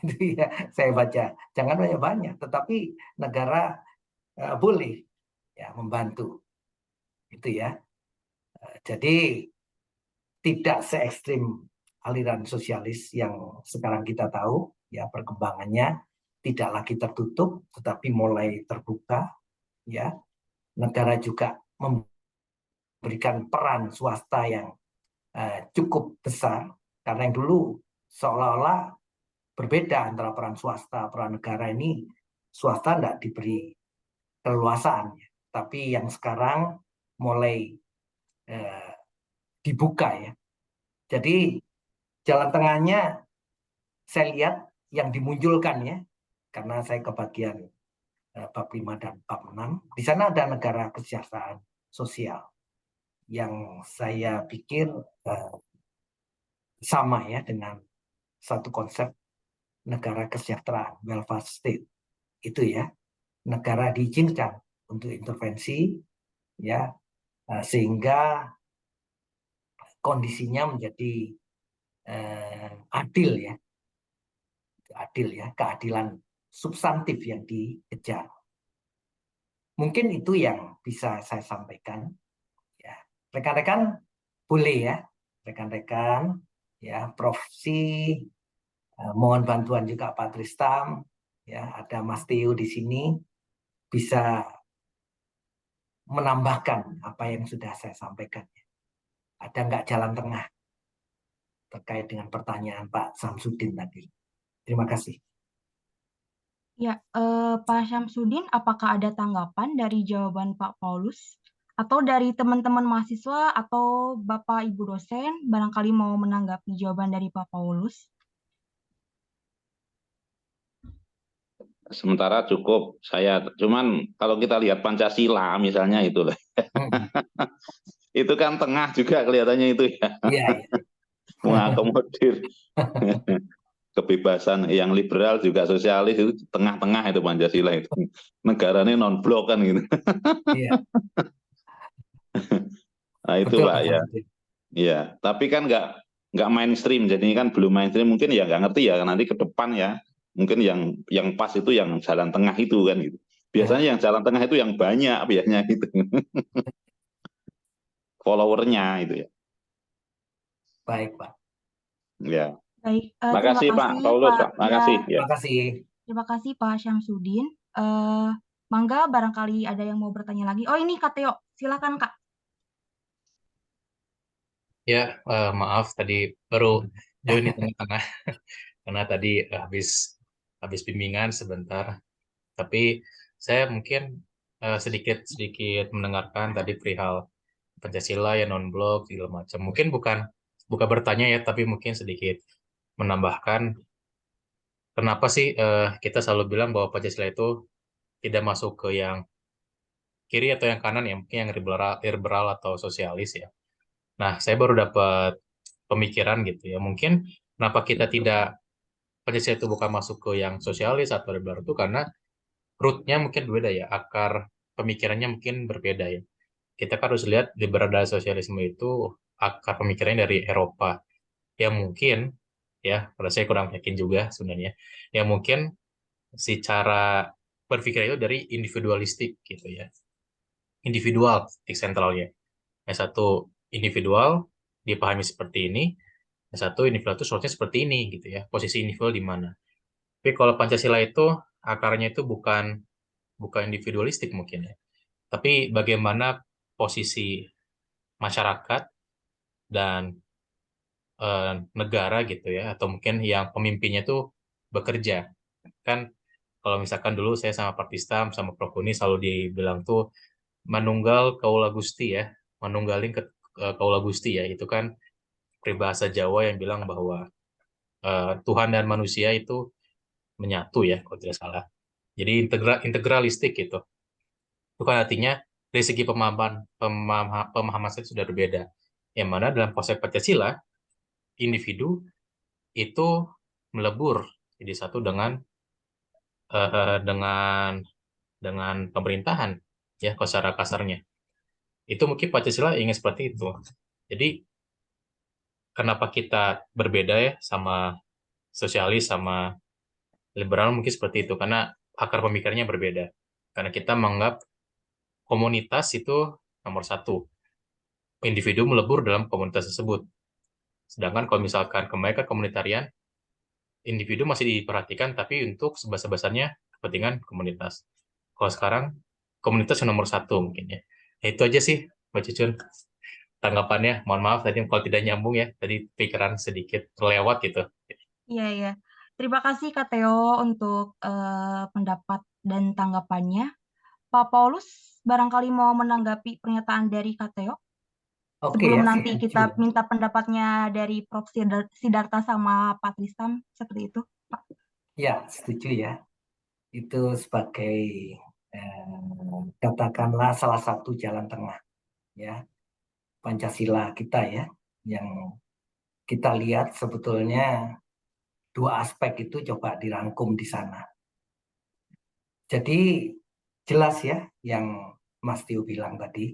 Itu ya saya baca, jangan banyak-banyak. Tetapi negara boleh ya membantu. Itu ya. Jadi tidak se ekstrim aliran sosialis yang sekarang kita tahu, ya perkembangannya tidak lagi tertutup, tetapi mulai terbuka. Ya, negara juga memberikan peran swasta yang cukup besar, karena yang dulu seolah-olah berbeda antara peran swasta, peran negara ini. Swasta tidak diberi keleluasaan, tapi yang sekarang mulai dibuka ya. Jadi jalan tengahnya saya lihat yang dimunculkan ya, karena saya kebagian bab 5 dan bab 6. Di sana ada negara kesejahteraan sosial yang saya pikir sama ya dengan satu konsep negara kesejahteraan, welfare state. Itu ya, negara diizinkan untuk intervensi ya, sehingga kondisinya menjadi adil ya, keadilan substantif yang dikejar. Mungkin itu yang bisa saya sampaikan. Ya, rekan-rekan boleh ya, rekan-rekan ya, Prof. Si, mohon bantuan juga Pak Tristam, ya ada Mas Teo di sini bisa menambahkan apa yang sudah saya sampaikan. Ada nggak jalan tengah terkait dengan pertanyaan Pak Samsudin tadi? Terima kasih. Ya, Pak Syamsuddin, apakah ada tanggapan dari jawaban Pak Paulus? Atau dari teman-teman mahasiswa atau Bapak Ibu dosen, barangkali mau menanggapi jawaban dari Pak Paulus? Sementara cukup saya, cuman kalau kita lihat Pancasila misalnya itu lah. Itu kan tengah juga kelihatannya itu ya. Iya. Mengakomodir kebebasan yang liberal juga sosialis, itu tengah-tengah itu Pancasila itu. Negaranya non-blok kan gitu. Iya. Nah itu Betul, Pak ya. Iya, tapi kan nggak mainstream, jadi kan belum mainstream, mungkin ya nggak ngerti ya nanti ke depan ya. Mungkin yang pas itu yang jalan tengah itu kan gitu. Biasanya yang jalan tengah itu yang banyak biasanya gitu. Followernya itu ya. Baik, Pak. Ya. Baik, Makasih Pak Paulus, Pak. Makasih. Ya. Terima kasih. Terima kasih Pak Syamsuddin. Mangga barangkali ada yang mau bertanya lagi. Oh ini Kak Teo, silakan Kak. Ya, maaf tadi baru join di tengah-tengah karena tadi habis bimbingan sebentar. Tapi saya mungkin sedikit mendengarkan tadi perihal Pancasila ya non-blok segala macam. Mungkin bukan bertanya ya, tapi mungkin sedikit menambahkan kenapa sih kita selalu bilang bahwa Pancasila itu tidak masuk ke yang kiri atau yang kanan ya, mungkin yang liberal atau sosialis ya. Nah, saya baru dapat pemikiran gitu ya. Mungkin kenapa kita tidak Pancasila itu bukan masuk ke yang sosialis atau liberal itu karena rootnya mungkin berbeda ya, akar pemikirannya mungkin berbeda ya. Kita kan harus lihat liberal dan sosialisme itu akar pemikirannya dari Eropa. Yang mungkin ya, kalau saya kurang yakin juga sebenarnya, yang mungkin si cara berpikir itu dari individualistik gitu ya. Individual titik sentralnya. Yang satu individual dipahami seperti ini, yang satu individual itu seharusnya seperti ini gitu ya. Posisi individual di mana. Tapi kalau Pancasila itu akarnya itu bukan bukan individualistik mungkin ya. Tapi bagaimana posisi masyarakat dan negara gitu ya, atau mungkin yang pemimpinnya itu bekerja. Kan kalau misalkan dulu saya sama Pak Tistam sama Prof. Uni selalu dibilang tuh manunggal kaula gusti ya, manunggaling kaula gusti ya, itu kan peribahasa Jawa yang bilang bahwa Tuhan dan manusia itu menyatu ya kalau tidak salah. Jadi integralistik gitu. Itu kan artinya dari segi pemahaman saya sudah berbeda. Yang mana dalam konsep Pancasila, individu itu melebur jadi satu dengan pemerintahan ya kalau secara kasarnya. Itu mungkin Pancasila ingin seperti itu. Jadi kenapa kita berbeda ya sama sosialis sama liberal mungkin seperti itu karena akar pemikirannya berbeda. Karena kita menganggap komunitas itu nomor satu. Individu melebur dalam komunitas tersebut. Sedangkan kalau misalkan kembali ke komunitarian, individu masih diperhatikan tapi untuk sebesar-besarnya kepentingan komunitas. Kalau sekarang komunitas yang nomor satu mungkin ya. Ya, itu aja sih Mbak Cucun tanggapannya. Mohon maaf tadi kalau tidak nyambung ya, tadi pikiran sedikit terlewat gitu. Iya, iya. Terima kasih Kak Theo untuk pendapat dan tanggapannya. Pak Paulus barangkali mau menanggapi pernyataan dari Kak Theo Oke sebelum ya, nanti setuju kita ya. minta pendapatnya dari Prof. Sidarta sama Pak Tristam seperti itu, Pak. Ya, setuju ya. Itu sebagai katakanlah salah satu jalan tengah ya Pancasila kita ya, yang kita lihat sebetulnya dua aspek itu coba dirangkum di sana. Jadi jelas ya yang Mas Tio bilang tadi,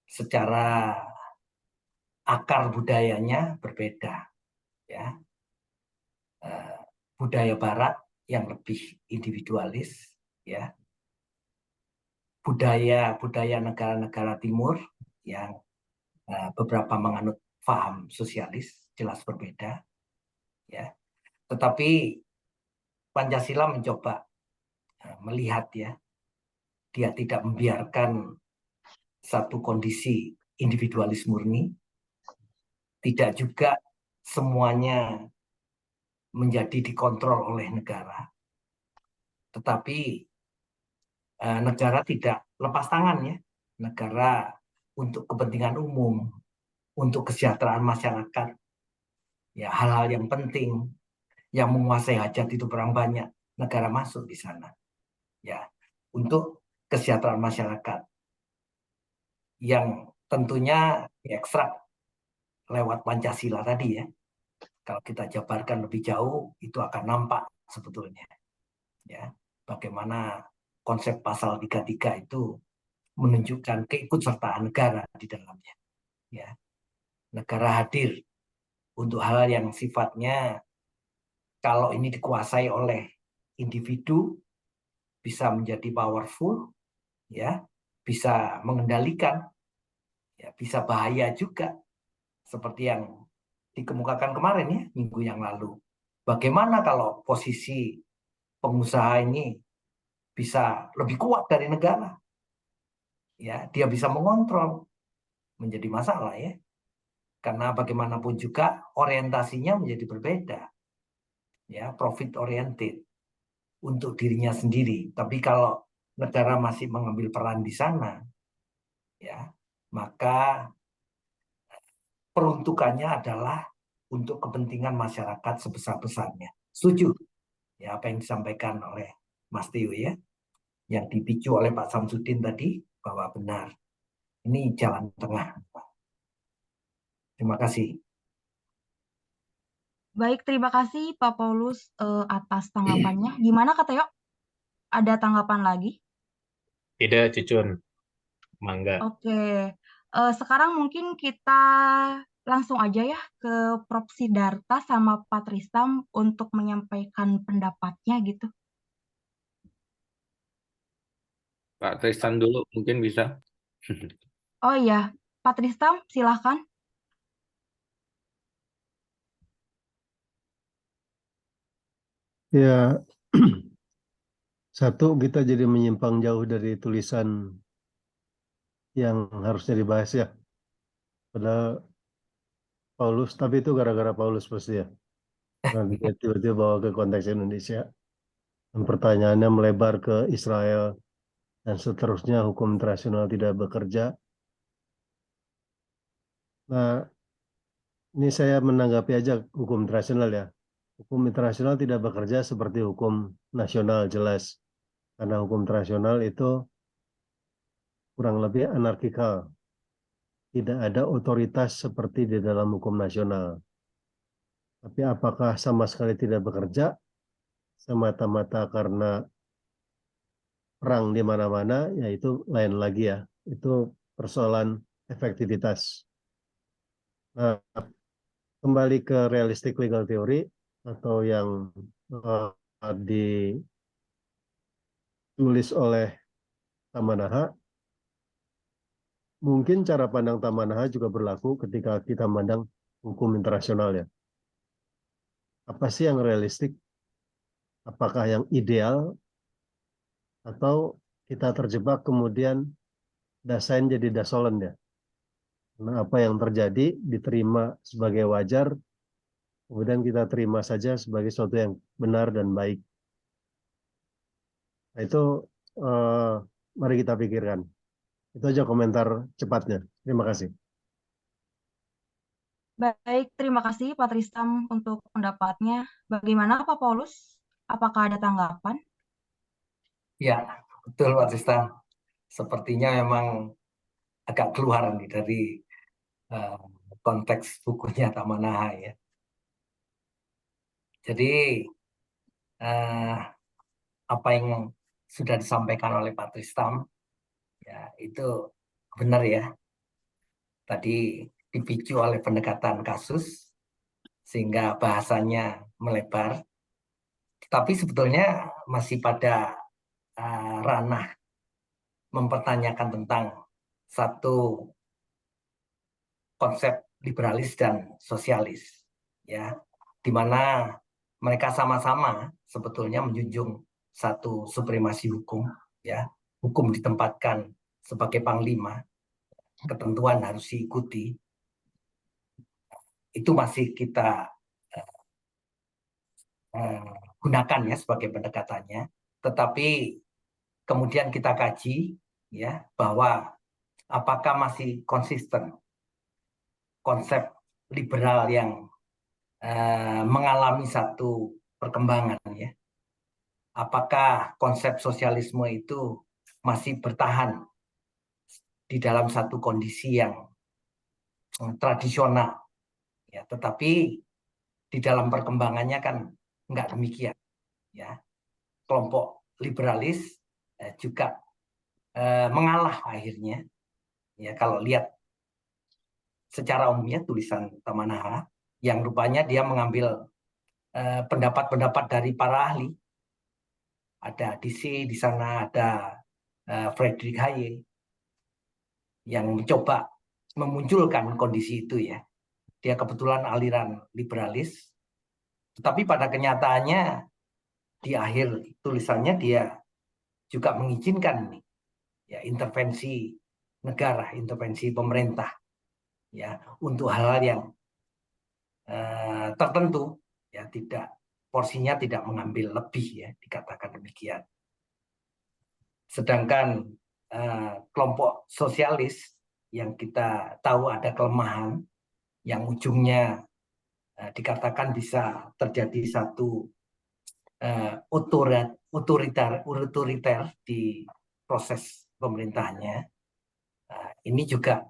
secara akar budayanya berbeda ya. Budaya Barat yang lebih individualis ya. Budaya negara-negara Timur yang beberapa menganut paham sosialis jelas berbeda ya. Tetapi Pancasila mencoba melihat ya, dia tidak membiarkan satu kondisi individualis murni, tidak juga semuanya menjadi dikontrol oleh negara, tetapi negara tidak lepas tangan ya, negara untuk kepentingan umum, untuk kesejahteraan masyarakat, ya hal-hal yang penting, yang menguasai hajat itu berang banyak, negara masuk di sana, ya untuk kesejahteraan masyarakat, yang tentunya diekstrak lewat Pancasila tadi ya. Kalau kita jabarkan lebih jauh, itu akan nampak sebetulnya, ya bagaimana konsep pasal 33 itu menunjukkan keikutsertaan negara di dalamnya, ya negara hadir untuk hal yang sifatnya kalau ini dikuasai oleh individu bisa menjadi powerful, ya bisa mengendalikan, ya bisa bahaya juga seperti yang dikemukakan kemarin ya minggu yang lalu. Bagaimana kalau posisi pengusaha ini bisa lebih kuat dari negara? Ya, dia bisa mengontrol, menjadi masalah ya. Karena bagaimanapun juga orientasinya menjadi berbeda. Ya, profit oriented untuk dirinya sendiri. Tapi kalau negara masih mengambil peran di sana, ya, maka peruntukannya adalah untuk kepentingan masyarakat sebesar-besarnya. Setuju ya apa yang disampaikan oleh Mas Tio ya, yang dipicu oleh Pak Samsudin tadi bahwa benar ini jalan tengah. Terima kasih. Baik, terima kasih Pak Paulus atas tanggapannya. Gimana Kak Teo? Ada tanggapan lagi? Tidak, Cucun. Mangga. Oke, sekarang mungkin kita langsung aja ya ke Prof. Sidarta sama Pak Tristam untuk menyampaikan pendapatnya gitu. Pak Tristan dulu mungkin bisa. Oh iya, Pak Tristam silahkan. Ya, satu kita jadi menyimpang jauh dari tulisan yang harusnya dibahas ya. Padahal Paulus, tapi itu gara-gara Paulus pasti ya. Karena dia tiba-tiba bawa ke konteks Indonesia. Dan pertanyaannya melebar ke Israel dan seterusnya hukum internasional tidak bekerja. Nah, ini saya menanggapi aja hukum internasional ya. Hukum internasional tidak bekerja seperti hukum nasional jelas. Karena hukum internasional itu kurang lebih anarkikal. Tidak ada otoritas seperti di dalam hukum nasional. Tapi apakah sama sekali tidak bekerja semata-mata karena perang di mana-mana, ya itu lain lagi ya. Itu persoalan efektivitas. Nah, kembali ke realistic legal theory atau yang ditulis oleh Tamanaha, mungkin cara pandang Tamanaha juga berlaku ketika kita memandang hukum internasional ya. Apa sih yang realistik? Apakah yang ideal? Atau kita terjebak kemudian dasain jadi dasolen ya? Nah, apa yang terjadi diterima sebagai wajar, kemudian kita terima saja sebagai sesuatu yang benar dan baik. Nah, itu mari kita pikirkan. Itu aja komentar cepatnya. Terima kasih. Baik, terima kasih Pak Tristam untuk pendapatnya. Bagaimana Pak Paulus? Apakah ada tanggapan? Ya, betul Pak Tristan. Sepertinya memang agak keluar nih dari eh, konteks bukunya Tamanaha ya. Jadi eh, apa yang sudah disampaikan oleh Pak Tristam ya itu benar ya. Tadi dipicu oleh pendekatan kasus sehingga bahasanya melebar. Tapi sebetulnya masih pada ranah mempertanyakan tentang satu konsep liberalis dan sosialis, ya, di mana mereka sama-sama sebetulnya menjunjung satu supremasi hukum, ya, hukum ditempatkan sebagai panglima, ketentuan harus diikuti, itu masih kita gunakan ya sebagai pendekatannya, tetapi kemudian kita kaji ya bahwa apakah masih konsisten konsep liberal yang mengalami satu perkembangan ya. Apakah konsep sosialisme itu masih bertahan di dalam satu kondisi yang tradisional ya, tetapi di dalam perkembangannya kan enggak demikian ya. Kelompok liberalis juga mengalah akhirnya ya, kalau lihat secara umumnya tulisan Tamanaha yang rupanya dia mengambil pendapat-pendapat dari para ahli. Ada DC di sana, ada Friedrich Hayek yang mencoba memunculkan kondisi itu ya. Dia kebetulan aliran liberalis, tetapi pada kenyataannya di akhir tulisannya dia juga mengizinkan nih, ya, intervensi negara, intervensi pemerintah ya untuk hal-hal yang tertentu ya, tidak porsinya tidak mengambil lebih ya, dikatakan demikian. Sedangkan kelompok sosialis yang kita tahu ada kelemahan yang ujungnya dikatakan bisa terjadi satu otoriter di proses pemerintahnya. Ini juga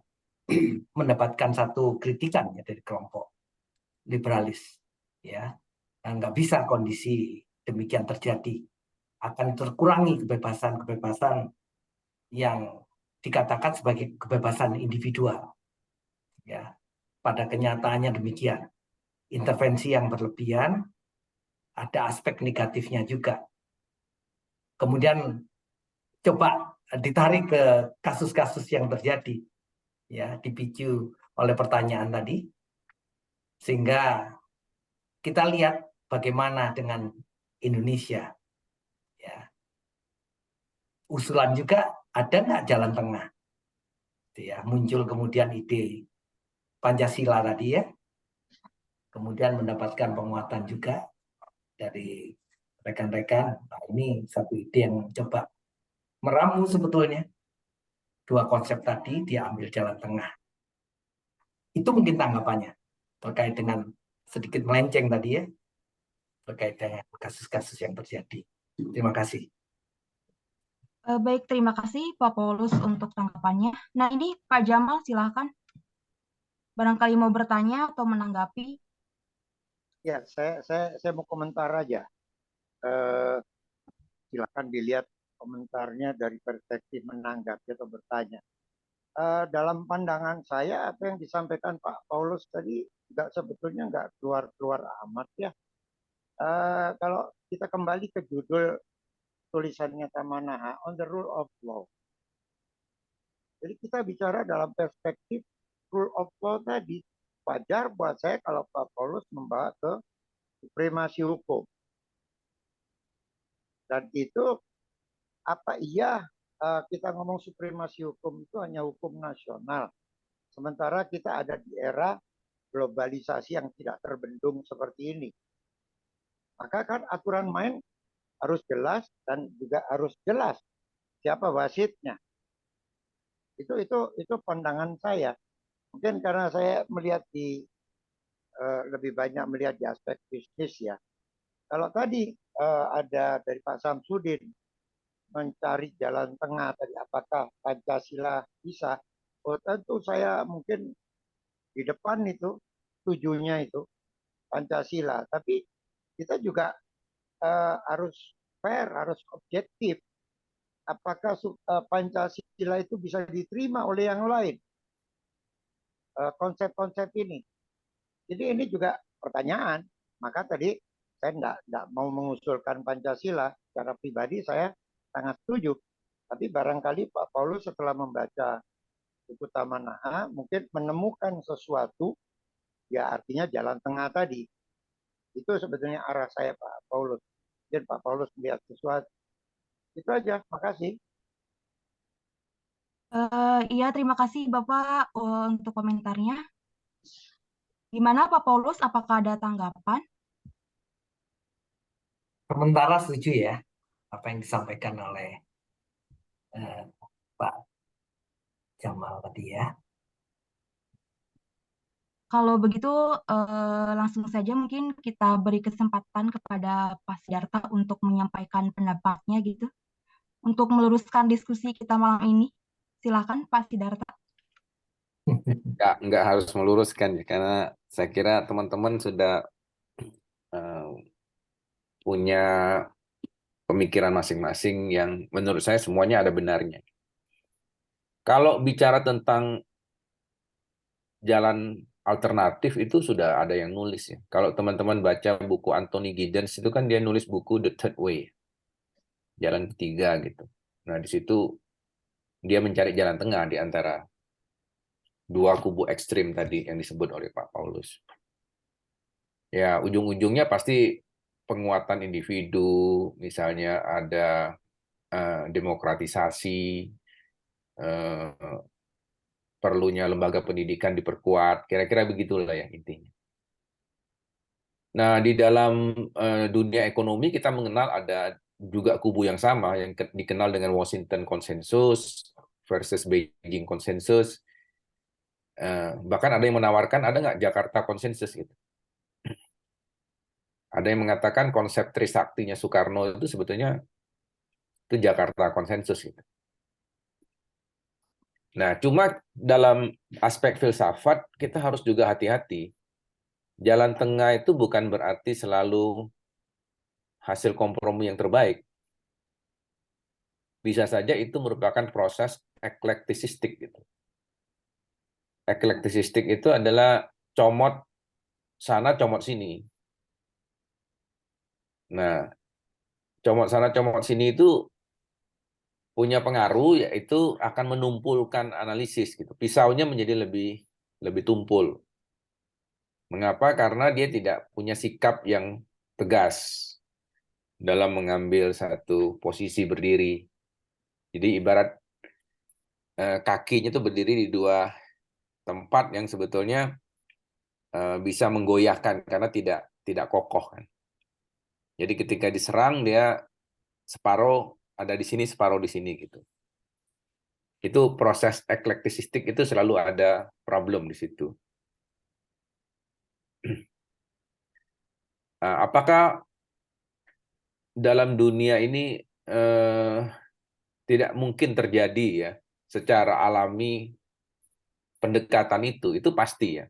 mendapatkan satu kritikan ya dari kelompok liberalis, ya. Dan nggak bisa kondisi demikian terjadi, akan terkurangi kebebasan-kebebasan yang dikatakan sebagai kebebasan individual, ya. Pada kenyataannya demikian, intervensi yang berlebihan, ada aspek negatifnya juga. Kemudian coba ditarik ke kasus-kasus yang terjadi, ya, dipicu oleh pertanyaan tadi, sehingga kita lihat bagaimana dengan Indonesia, ya. Usulan juga ada nggak jalan tengah, ya. Muncul kemudian ide Pancasila tadi, ya, kemudian mendapatkan penguatan juga dari rekan-rekan. Nah, ini satu ide yang coba meramu sebetulnya dua konsep tadi, dia ambil jalan tengah. Itu mungkin tanggapannya terkait dengan sedikit melenceng tadi, ya, terkait dengan kasus-kasus yang terjadi. Terima kasih. Baik, terima kasih Pak Paulus untuk tanggapannya. Nah, ini Pak Jamal silahkan. Barangkali mau bertanya atau menanggapi. Ya, saya mau komentar aja. Silakan dilihat komentarnya dari perspektif menanggapi atau bertanya. Dalam pandangan saya, apa yang disampaikan Pak Paulus tadi sebetulnya nggak keluar amat, ya. Kalau kita kembali ke judul tulisannya Tamanaha, on the rule of law. Jadi kita bicara dalam perspektif rule of law tadi. Wajar buat saya kalau Pak Paulus membawa ke supremasi hukum. Dan itu apa iya kita ngomong supremasi hukum itu hanya hukum nasional. Sementara kita ada di era globalisasi yang tidak terbendung seperti ini. Maka kan aturan main harus jelas dan juga harus jelas siapa wasitnya. Itu pandangan saya. Mungkin karena saya melihat lebih banyak melihat di aspek bisnis, ya. Kalau tadi ada dari Pak Samsudin mencari jalan tengah tadi, apakah Pancasila bisa? Oh, tentu saya mungkin di depan itu tujuannya itu Pancasila, tapi kita juga harus fair, harus objektif. Apakah Pancasila itu bisa diterima oleh yang lain? Konsep-konsep ini. Jadi ini juga pertanyaan. Maka tadi saya enggak mau mengusulkan Pancasila. Secara pribadi saya sangat setuju. Tapi barangkali Pak Paulus setelah membaca buku Tamanaha mungkin menemukan sesuatu, ya artinya jalan tengah tadi. Itu sebetulnya arah saya Pak Paulus. Mungkin Pak Paulus melihat sesuatu. Itu aja. Makasih. Iya, terima kasih Bapak untuk komentarnya. Gimana Pak Paulus, apakah ada tanggapan? Sementara setuju, ya, apa yang disampaikan oleh Pak Jamal tadi, ya. Kalau begitu langsung saja mungkin kita beri kesempatan kepada Pak Sidarta untuk menyampaikan pendapatnya gitu, untuk meluruskan diskusi kita malam ini. Silakan Pak Sidarta. Nggak harus meluruskan, ya, karena saya kira teman-teman sudah punya pemikiran masing-masing yang menurut saya semuanya ada benarnya. Kalau bicara tentang jalan alternatif itu sudah ada yang nulis, ya. Kalau teman-teman baca buku Anthony Giddens itu kan dia nulis buku The Third Way, jalan ketiga gitu. Nah di situ dia mencari jalan tengah di antara dua kubu ekstrim tadi yang disebut oleh Pak Paulus. Ya ujung-ujungnya pasti penguatan individu, misalnya ada demokratisasi, perlunya lembaga pendidikan diperkuat, kira-kira begitulah ya intinya. Nah, di dalam dunia ekonomi kita mengenal ada juga kubu yang sama yang dikenal dengan Washington Consensus versus Beijing Consensus. Bahkan ada yang menawarkan ada nggak Jakarta Consensus gitu. Ada yang mengatakan konsep Trisaktinya Soekarno itu sebetulnya itu Jakarta Consensus gitu. Nah, cuma dalam aspek filsafat kita harus juga hati-hati. Jalan tengah itu bukan berarti selalu hasil kompromi yang terbaik. Bisa saja itu merupakan proses eklektisistik gitu. Eklektisistik itu adalah comot sana, comot sini. Nah, comot sana, comot sini itu punya pengaruh, yaitu akan menumpulkan analisis gitu. Pisaunya menjadi lebih tumpul. Mengapa? Karena dia tidak punya sikap yang tegas dalam mengambil satu posisi berdiri. Jadi ibarat kakinya itu berdiri di dua tempat yang sebetulnya bisa menggoyahkan karena tidak kokoh kan. Jadi ketika diserang dia separuh ada di sini, separuh di sini gitu. Itu proses eklektisistik itu selalu ada problem di situ. Apakah dalam dunia ini tidak mungkin terjadi ya secara alami pendekatan itu pasti ya.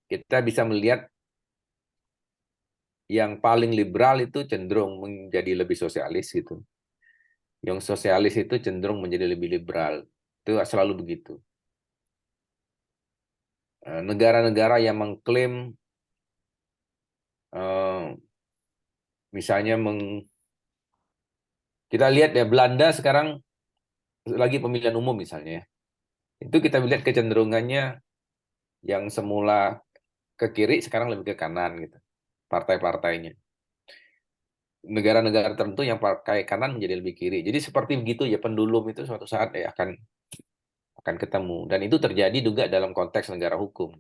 Kita bisa melihat yang paling liberal itu cenderung menjadi lebih sosialis gitu. Yang sosialis itu cenderung menjadi lebih liberal. Itu selalu begitu. Negara-negara yang mengklaim misalnya kita lihat ya Belanda sekarang lagi pemilihan umum misalnya. Itu kita lihat kecenderungannya yang semula ke kiri sekarang lebih ke kanan gitu. Partai-partainya. Negara-negara tertentu yang pakai kanan menjadi lebih kiri. Jadi seperti begitu ya pendulum itu suatu saat akan ketemu. Dan itu terjadi juga dalam konteks negara hukum.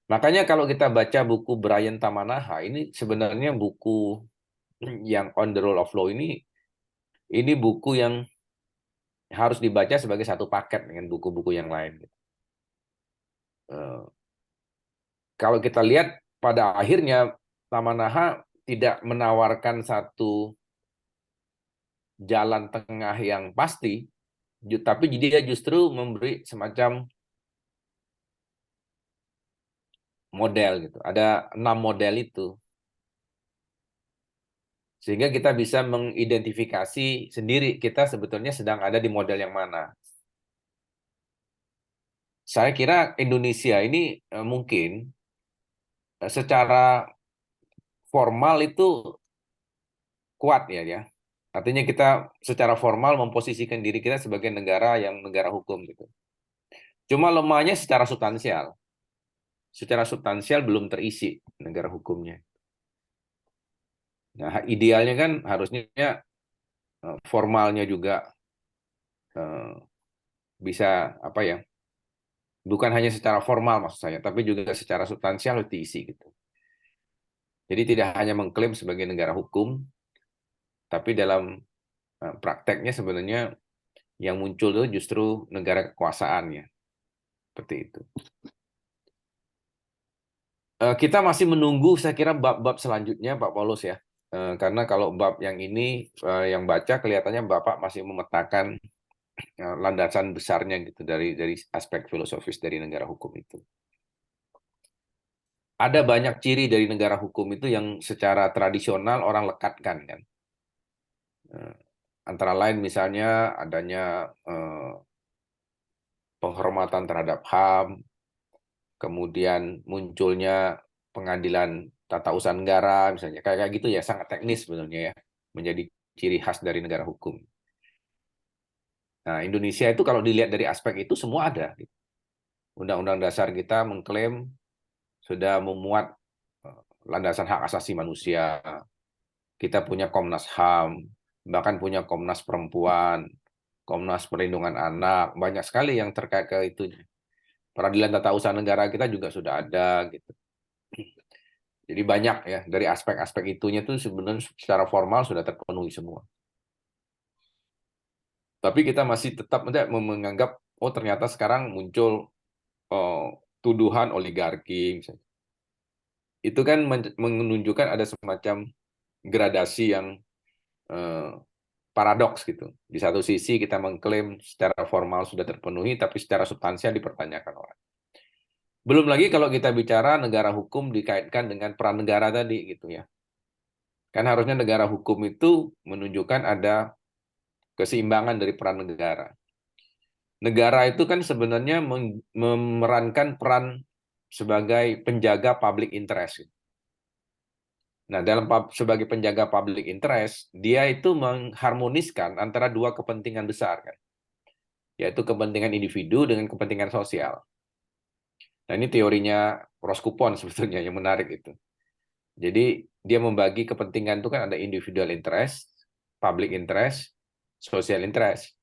Makanya kalau kita baca buku Brian Tamanaha, ini sebenarnya buku yang On the Rule of Law ini buku yang harus dibaca sebagai satu paket dengan buku-buku yang lain. Kalau kita lihat pada akhirnya Tamanaha tidak menawarkan satu jalan tengah yang pasti, tapi dia justru memberi semacam model gitu. Ada 6 model itu. Sehingga kita bisa mengidentifikasi sendiri kita sebetulnya sedang ada di model yang mana. Saya kira Indonesia ini mungkin secara formal itu kuat ya. Artinya kita secara formal memposisikan diri kita sebagai negara hukum gitu. Cuma lemahnya secara substansial. Secara substansial belum terisi negara hukumnya. Nah, idealnya kan harusnya formalnya juga bisa bukan hanya secara formal maksud saya, tapi juga secara substansial harus diisi gitu. Jadi tidak hanya mengklaim sebagai negara hukum, tapi dalam prakteknya sebenarnya yang muncul itu justru negara kekuasaan ya. Seperti itu. Kita masih menunggu saya kira bab-bab selanjutnya Pak Paulus ya. Karena kalau bab yang ini yang baca kelihatannya Bapak masih memetakan landasan besarnya gitu dari aspek filosofis dari negara hukum itu. Ada banyak ciri dari negara hukum itu yang secara tradisional orang lekatkan kan. Antara lain misalnya adanya penghormatan terhadap HAM, kemudian munculnya pengadilan tata usaha negara misalnya kayak gitu ya, sangat teknis sebenarnya ya, menjadi ciri khas dari negara hukum. Nah, Indonesia itu kalau dilihat dari aspek itu semua ada. Undang-undang dasar kita mengklaim sudah memuat landasan hak asasi manusia. Kita punya Komnas HAM, bahkan punya Komnas Perempuan, Komnas Perlindungan Anak, banyak sekali yang terkait ke itu. Peradilan tata usaha negara kita juga sudah ada gitu. Jadi banyak ya dari aspek-aspek itunya tuh sebenarnya secara formal sudah terpenuhi semua. Tapi kita masih tetap menganggap oh ternyata sekarang muncul tuduhan oligarki misalnya. Itu kan menunjukkan ada semacam gradasi yang paradoks gitu. Di satu sisi kita mengklaim secara formal sudah terpenuhi, tapi secara substansial dipertanyakan orang. Belum lagi kalau kita bicara negara hukum dikaitkan dengan peran negara tadi gitu ya. Kan harusnya negara hukum itu menunjukkan ada keseimbangan dari peran negara. Negara itu kan sebenarnya memerankan peran sebagai penjaga public interest. Nah, sebagai penjaga public interest, dia itu mengharmoniskan antara dua kepentingan besar kan, yaitu kepentingan individu dengan kepentingan sosial. Nah, ini teorinya Roskupon sebetulnya yang menarik itu. Jadi dia membagi kepentingan itu kan ada individual interest, public interest, social interest.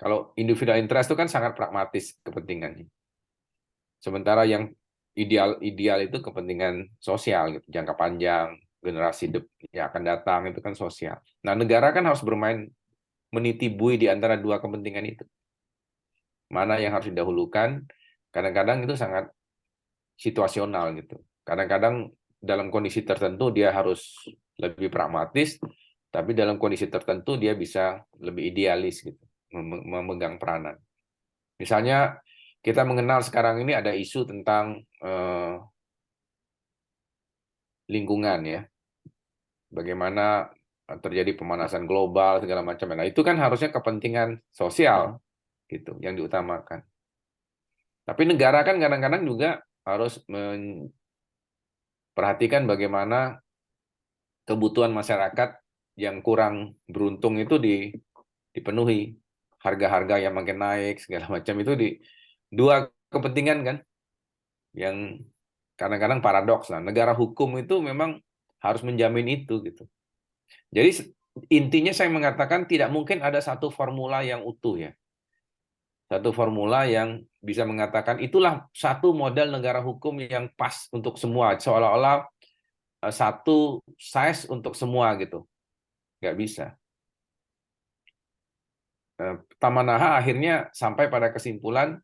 Kalau individual interest itu kan sangat pragmatis kepentingannya. Sementara yang ideal itu kepentingan sosial gitu, jangka panjang, generasi yang akan datang itu kan sosial. Nah, negara kan harus bermain meniti bui di antara dua kepentingan itu. Mana yang harus didahulukan? Kadang-kadang itu sangat situasional gitu. Kadang-kadang dalam kondisi tertentu dia harus lebih pragmatis, tapi dalam kondisi tertentu dia bisa lebih idealis gitu, memegang peranan. Misalnya kita mengenal sekarang ini ada isu tentang lingkungan ya, bagaimana terjadi pemanasan global segala macam. Nah itu kan harusnya kepentingan sosial gitu yang diutamakan. Tapi negara kan kadang-kadang juga harus perhatikan bagaimana kebutuhan masyarakat yang kurang beruntung itu dipenuhi. Harga-harga yang makin naik, segala macam itu dua kepentingan kan, yang kadang-kadang paradoks lah. Negara hukum itu memang harus menjamin itu gitu. Jadi intinya saya mengatakan tidak mungkin ada satu formula yang utuh ya. Satu formula yang bisa mengatakan itulah satu model negara hukum yang pas untuk semua, seolah-olah satu size untuk semua gitu. Nggak bisa. Tamanaha akhirnya sampai pada kesimpulan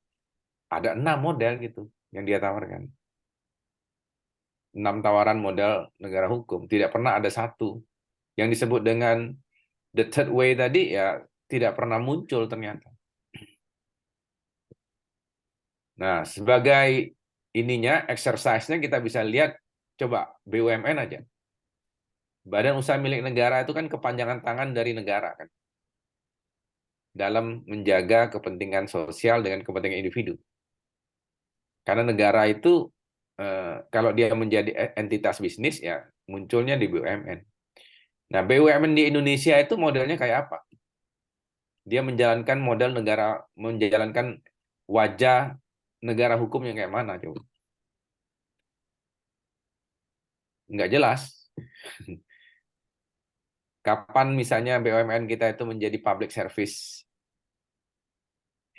ada 6 model gitu yang dia tawarkan. 6 tawaran model negara hukum. Tidak pernah ada satu. Yang disebut dengan the third way tadi ya tidak pernah muncul ternyata. Nah, sebagai ininya, exercise-nya kita bisa lihat, coba BUMN aja. Badan Usaha Milik Negara itu kan kepanjangan tangan dari negara kan, dalam menjaga kepentingan sosial dengan kepentingan individu. Karena negara itu kalau dia menjadi entitas bisnis ya munculnya di BUMN. Nah, BUMN di Indonesia itu modelnya kayak apa? Dia menjalankan model negara, menjalankan wajah negara hukum yang kayak mana coba? Nggak jelas. Kapan misalnya BUMN kita itu menjadi public service?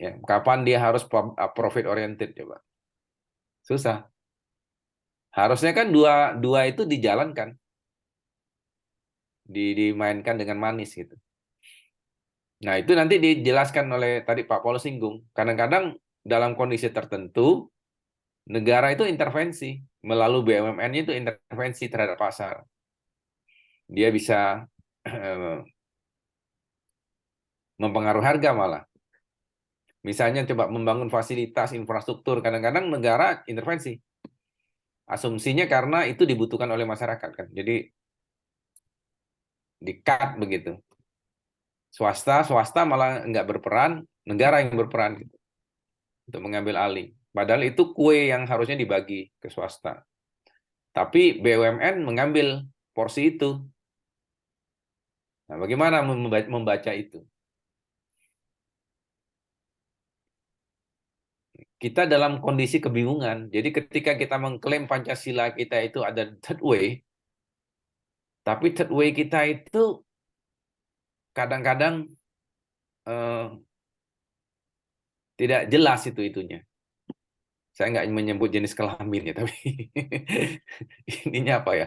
Ya, kapan dia harus profit oriented coba? Susah. Harusnya kan dua itu dijalankan, dimainkan dengan manis gitu. Nah itu nanti dijelaskan oleh tadi Pak Paul singgung. Kadang-kadang dalam kondisi tertentu negara itu intervensi melalui BUMN itu intervensi terhadap pasar. Dia bisa mempengaruhi harga malah. Misalnya coba membangun fasilitas infrastruktur, kadang-kadang negara intervensi. Asumsinya karena itu dibutuhkan oleh masyarakat kan. Jadi di-cut begitu. Swasta malah nggak berperan, negara yang berperan gitu, untuk mengambil alih. Padahal itu kue yang harusnya dibagi ke swasta. Tapi BUMN mengambil porsi itu. Nah, bagaimana membaca itu? Kita dalam kondisi kebingungan. Jadi ketika kita mengklaim Pancasila kita itu ada third way, tapi third way kita itu kadang-kadang tidak jelas itunya. Saya nggak menyebut jenis kelamin ya, tapi ininya apa ya?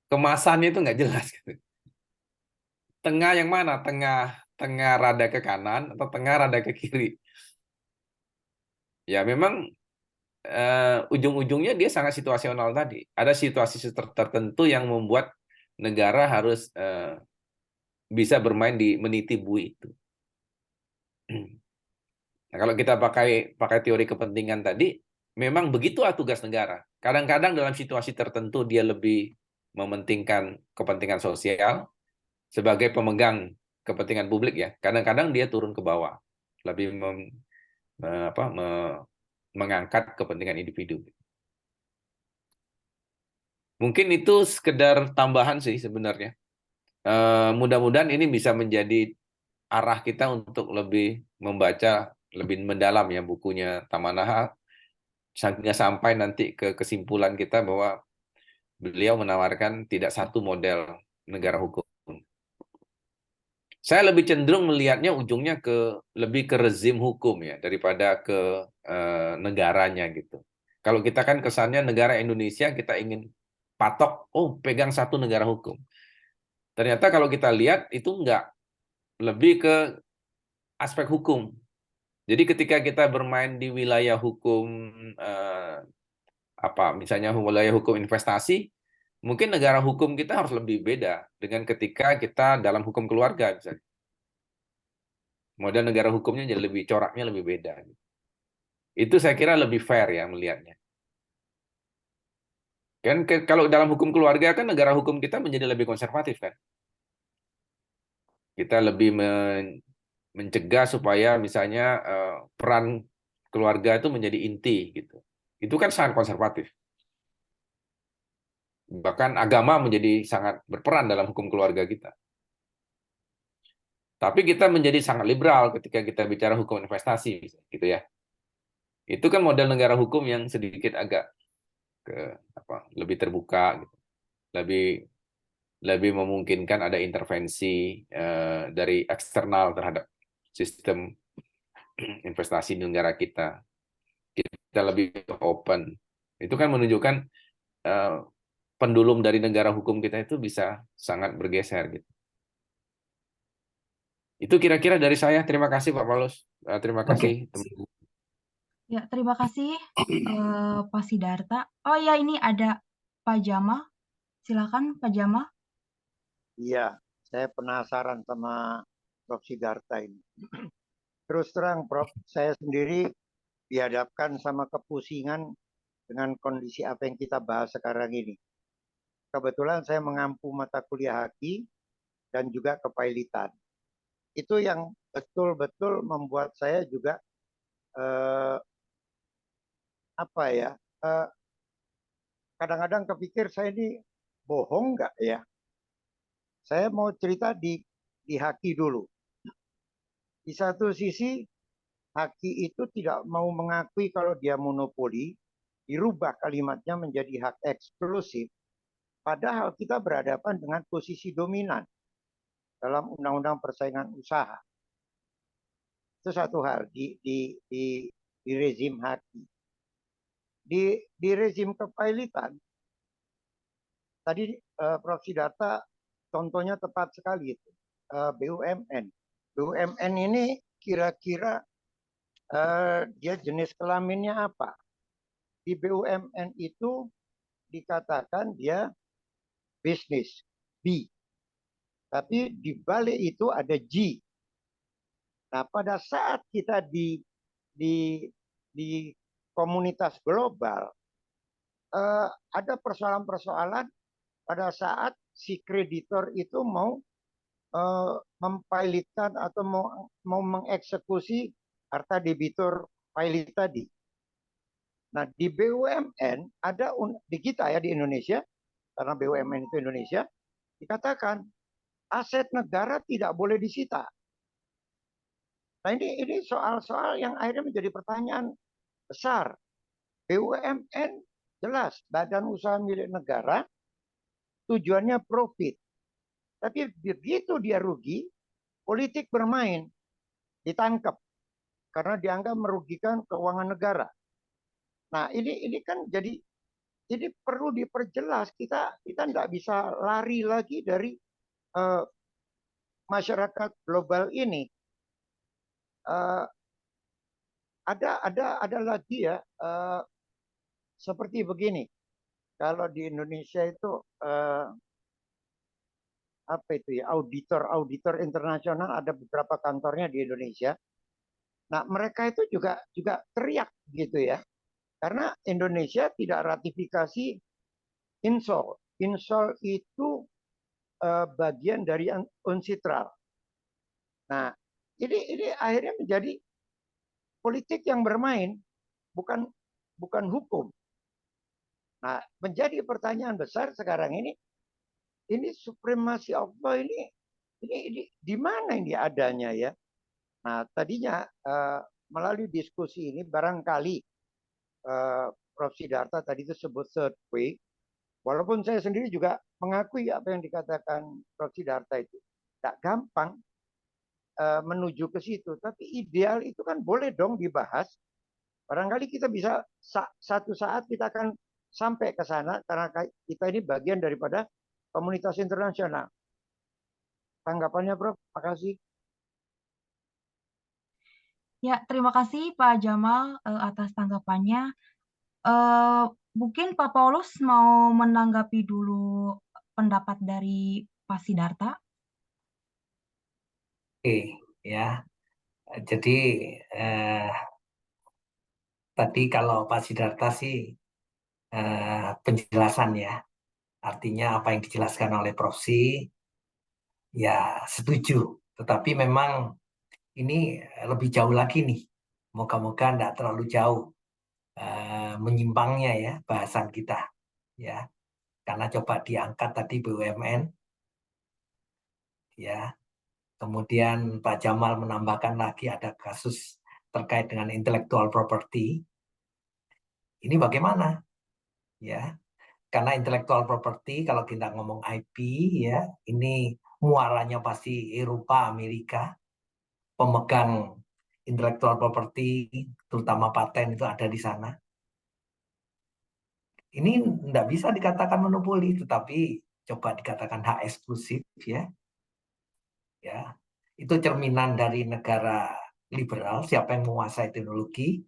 Kemasannya itu nggak jelas. Tengah yang mana? Tengah rada ke kanan atau tengah rada ke kiri? Ya memang ujung-ujungnya dia sangat situasional tadi. Ada situasi tertentu yang membuat negara harus bisa bermain di meniti bui itu. Nah, kalau kita pakai teori kepentingan tadi, memang begitu tugas negara. Kadang-kadang dalam situasi tertentu dia lebih mementingkan kepentingan sosial sebagai pemegang kepentingan publik ya. Kadang-kadang dia turun ke bawah, lebih mengangkat kepentingan individu. Mungkin itu sekedar tambahan sih sebenarnya. Mudah-mudahan ini bisa menjadi arah kita untuk lebih membaca lebih mendalam ya bukunya Tamanaha, sehingga sampai nanti ke kesimpulan kita bahwa beliau menawarkan tidak satu model negara hukum. Saya lebih cenderung melihatnya ujungnya lebih ke rezim hukum ya daripada ke negaranya gitu. Kalau kita kan kesannya negara Indonesia kita ingin patok, oh pegang satu negara hukum. Ternyata kalau kita lihat itu enggak, lebih ke aspek hukum. Jadi ketika kita bermain di wilayah hukum misalnya wilayah hukum investasi, mungkin negara hukum kita harus lebih beda dengan ketika kita dalam hukum keluarga misalnya. Model negara hukumnya jadi lebih coraknya lebih beda. Itu saya kira lebih fair ya melihatnya. Kan kalau dalam hukum keluarga kan negara hukum kita menjadi lebih konservatif kan. Kita lebih mencegah supaya misalnya peran keluarga itu menjadi inti gitu. Itu kan sangat konservatif. Bahkan agama menjadi sangat berperan dalam hukum keluarga kita. Tapi kita menjadi sangat liberal ketika kita bicara hukum investasi gitu ya. Itu kan model negara hukum yang sedikit agak lebih terbuka gitu. Lebih memungkinkan ada intervensi dari eksternal terhadap sistem investasi di negara kita. Kita lebih open. Itu kan menunjukkan pendulum dari negara hukum kita itu bisa sangat bergeser gitu. Itu kira-kira dari saya. Terima kasih Pak Paulus. Terima kasih teman-teman. Ya, terima kasih Pak Sidarta. Oh ya, ini ada Pak Jamal. Silakan Pak Jamal. Iya, saya penasaran sama Prof. Sidarta ini. Terus terang Prof, saya sendiri dihadapkan sama kepusingan dengan kondisi apa yang kita bahas sekarang ini. Kebetulan saya mengampu mata kuliah haki dan juga kepailitan. Itu yang betul-betul membuat saya juga kadang-kadang kepikir saya ini bohong nggak ya? Saya mau cerita di haki dulu. Di satu sisi haki itu tidak mau mengakui kalau dia monopoli, dirubah kalimatnya menjadi hak eksklusif. Padahal kita berhadapan dengan posisi dominan dalam undang-undang persaingan usaha. Itu satu hal di rezim haki. Di rezim kepailitan, tadi Prof. Sidarta contohnya tepat sekali itu. BUMN. BUMN ini kira-kira dia jenis kelaminnya apa? Di BUMN itu dikatakan dia bisnis, B. Tapi di balik itu ada G. Nah, pada saat kita di komunitas global, ada persoalan-persoalan pada saat si kreditor itu mau mempilotkan atau mau mengeksekusi harta debitur pilot tadi. Nah, di BUMN ada di kita ya di Indonesia, karena BUMN itu Indonesia, dikatakan aset negara tidak boleh disita. Nah, ini soal-soal yang akhirnya menjadi pertanyaan besar. BUMN jelas badan usaha milik negara, tujuannya profit. Tapi begitu dia rugi, politik bermain, ditangkap karena dianggap merugikan keuangan negara. Nah, ini kan jadi perlu diperjelas, kita nggak bisa lari lagi dari masyarakat global ini. Ada lagi ya seperti begini. Kalau di Indonesia itu apa itu ya, auditor internasional, ada beberapa kantornya di Indonesia. Nah, mereka itu juga teriak gitu ya. Karena Indonesia tidak ratifikasi INSOL. INSOL itu bagian dari UNCITRAL. Nah, ini akhirnya menjadi politik yang bermain, bukan hukum. Nah, menjadi pertanyaan besar sekarang ini supremasi Allah ini di mana ini adanya ya? Nah, tadinya melalui diskusi ini barangkali Prof. Siddhartha tadi itu sebut third way, walaupun saya sendiri juga mengakui apa yang dikatakan Prof. Siddhartha itu tidak gampang menuju ke situ, tapi ideal itu kan boleh dong dibahas. Barangkali kita bisa satu saat kita akan sampai ke sana karena kita ini bagian daripada komunitas internasional. Tanggapannya, Prof. Makasih. Ya, terima kasih Pak Jamal atas tanggapannya. Mungkin Pak Paulus mau menanggapi dulu pendapat dari Pak Siddhartha. Oke, ya. Jadi tadi kalau Pak Siddhartha sih penjelasan ya, artinya apa yang dijelaskan oleh Prof. Ya setuju. Tetapi memang ini lebih jauh lagi nih. Moga-moga tidak terlalu jauh menyimpangnya ya bahasan kita. Ya, karena coba diangkat tadi BUMN. Ya, kemudian Pak Jamal menambahkan lagi ada kasus terkait dengan intellectual property. Ini bagaimana? Ya, karena intellectual property kalau kita ngomong IP ya, ini muaranya pasti Eropa, Amerika. Pemegang intellectual property, terutama paten itu ada di sana. Ini tidak bisa dikatakan monopoli, tetapi coba dikatakan hak eksklusif ya. Ya, itu cerminan dari negara liberal. Siapa yang menguasai teknologi,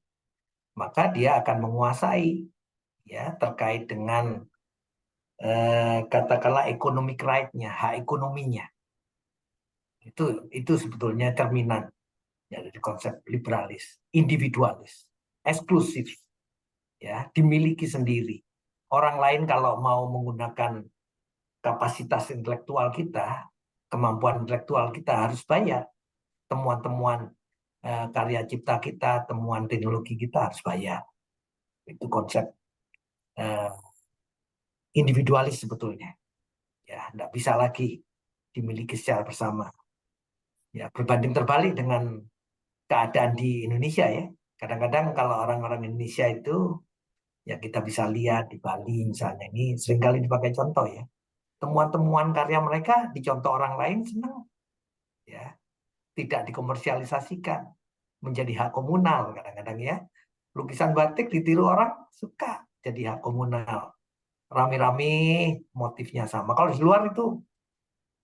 maka dia akan menguasai ya terkait dengan katakanlah economic right-nya, hak ekonominya. Itu sebetulnya cerminan ya, dari konsep liberalis, individualis, eksklusif, ya dimiliki sendiri. Orang lain kalau mau menggunakan kapasitas intelektual kita, kemampuan intelektual kita harus bayar. Temuan-temuan karya cipta kita, temuan teknologi kita harus bayar. Itu konsep individualis sebetulnya. Ya, tidak bisa lagi dimiliki secara bersama. Ya, berbanding terbalik dengan keadaan di Indonesia ya. Kadang-kadang kalau orang-orang Indonesia itu ya kita bisa lihat di Bali misalnya, ini seringkali dipakai contoh ya. Temuan-temuan karya mereka dicontoh orang lain senang. Ya, tidak dikomersialisasikan, menjadi hak komunal kadang-kadang ya. Lukisan batik ditiru orang suka jadi hak komunal. Rame-rame motifnya sama. Kalau di luar itu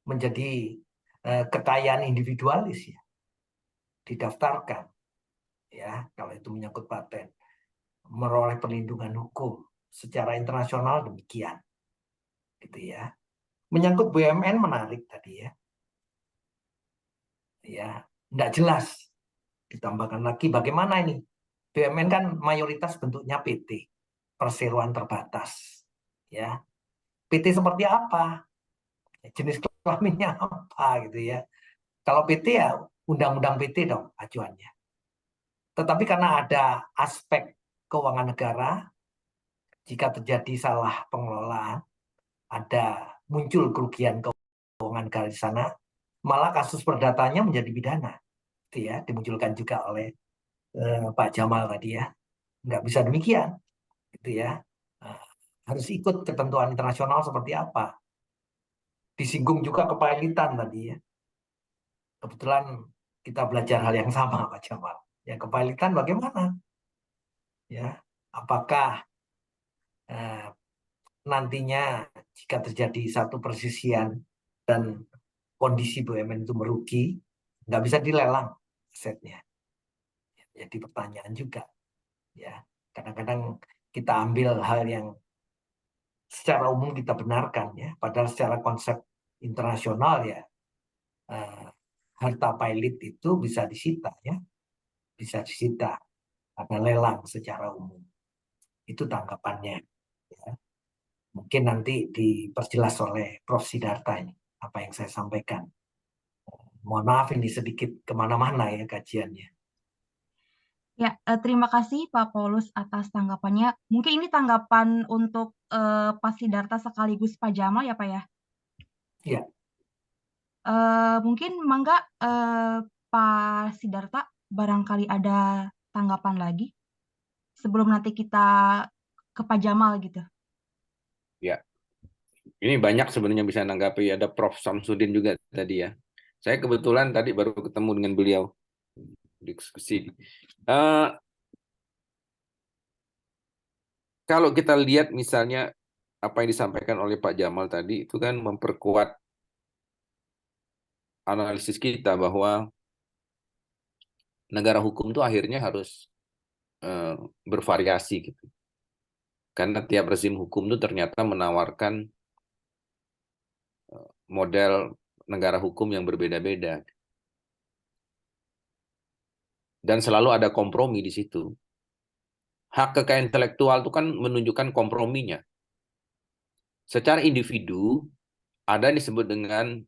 menjadi kekayaan individualis ya. Didaftarkan ya kalau itu menyangkut paten. Meroleh perlindungan hukum secara internasional demikian. Gitu ya. Menyangkut BUMN menarik tadi ya. Ya, tidak jelas. Ditambahkan lagi bagaimana ini? BUMN kan mayoritas bentuknya PT, perseroan terbatas. Ya, PT seperti apa? Jenis kelaminnya apa gitu ya? Kalau PT ya undang-undang PT dong acuannya. Tetapi karena ada aspek keuangan negara, jika terjadi salah pengelolaan, ada muncul kerugian keuangan negara di sana, malah kasus perdatanya menjadi pidana. Itu ya, dimunculkan juga oleh Pak Jamal tadi ya. Nggak bisa demikian. Gitu ya. Harus ikut ketentuan internasional seperti apa. Disinggung juga kepailitan tadi ya. Kebetulan kita belajar hal yang sama Pak Jamal. Ya, kepailitan bagaimana? Ya, apakah nantinya jika terjadi satu persisian dan kondisi BUMN itu merugi, nggak bisa dilelang asetnya. Jadi pertanyaan juga. Ya, kadang-kadang kita ambil hal yang secara umum kita benarkan ya, padahal secara konsep internasional ya harta pilot itu bisa disita ya, bisa disita karena lelang secara umum. Itu tanggapannya. Ya. Mungkin nanti diperjelas oleh Prof. Sidarta ini, apa yang saya sampaikan. Mohon maaf ini sedikit kemana-mana ya kajiannya. Ya, terima kasih Pak Paulus atas tanggapannya. Mungkin ini tanggapan untuk Pak Sidarta sekaligus Pak Jamal ya Pak ya? Ya. Mungkin mangga Pak Sidarta barangkali ada tanggapan lagi sebelum nanti kita ke Pak Jamal gitu. Ya, ini banyak sebenarnya bisa nanggapi. Ada Prof. Samsudin juga tadi ya. Saya kebetulan tadi baru ketemu dengan beliau diskusi. Kalau kita lihat misalnya apa yang disampaikan oleh Pak Jamal tadi itu kan memperkuat analisis kita bahwa negara hukum itu akhirnya harus bervariasi gitu. Karena tiap rezim hukum itu ternyata menawarkan model negara hukum yang berbeda-beda. Dan selalu ada kompromi di situ. Hak kekayaan intelektual itu kan menunjukkan komprominya. Secara individu, ada yang disebut dengan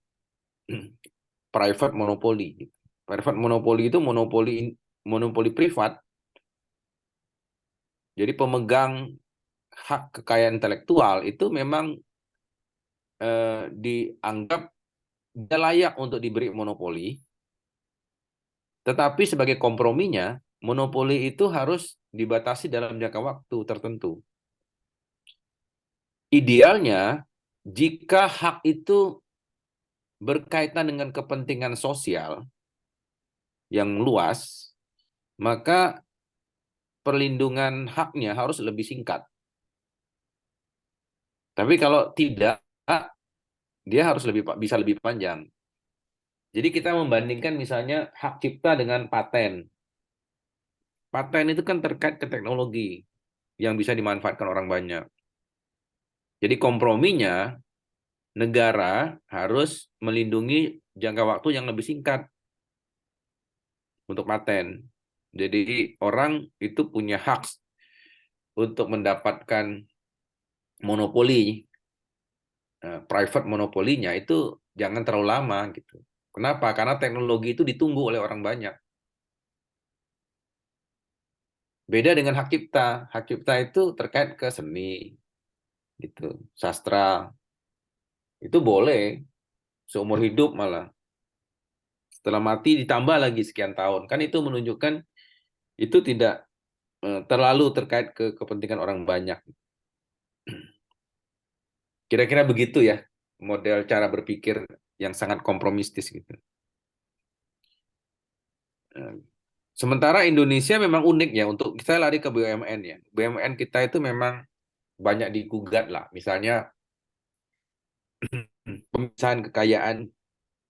private monopoly. Private monopoly itu monopoli privat. Jadi pemegang hak kekayaan intelektual itu memang dianggap dia layak untuk diberi monopoli, tetapi sebagai komprominya, monopoli itu harus dibatasi dalam jangka waktu tertentu. Idealnya, jika hak itu berkaitan dengan kepentingan sosial yang luas, maka perlindungan haknya harus lebih singkat. Tapi kalau tidak, dia harus bisa lebih panjang. Jadi kita membandingkan misalnya hak cipta dengan paten. Paten itu kan terkait ke teknologi yang bisa dimanfaatkan orang banyak. Jadi komprominya negara harus melindungi jangka waktu yang lebih singkat untuk paten. Jadi orang itu punya hak untuk mendapatkan monopoli, private monopolinya itu jangan terlalu lama gitu. Kenapa? Karena teknologi itu ditunggu oleh orang banyak. Beda dengan hak cipta. Hak cipta itu terkait ke seni, gitu, sastra. Itu boleh seumur hidup malah. Setelah mati ditambah lagi sekian tahun. Kan itu menunjukkan itu tidak terlalu terkait ke kepentingan orang banyak. Kira-kira begitu ya model cara berpikir yang sangat kompromistis gitu. Sementara Indonesia memang unik ya, untuk kita lari ke BUMN ya. BUMN kita itu memang banyak digugat lah. Misalnya pemisahan kekayaan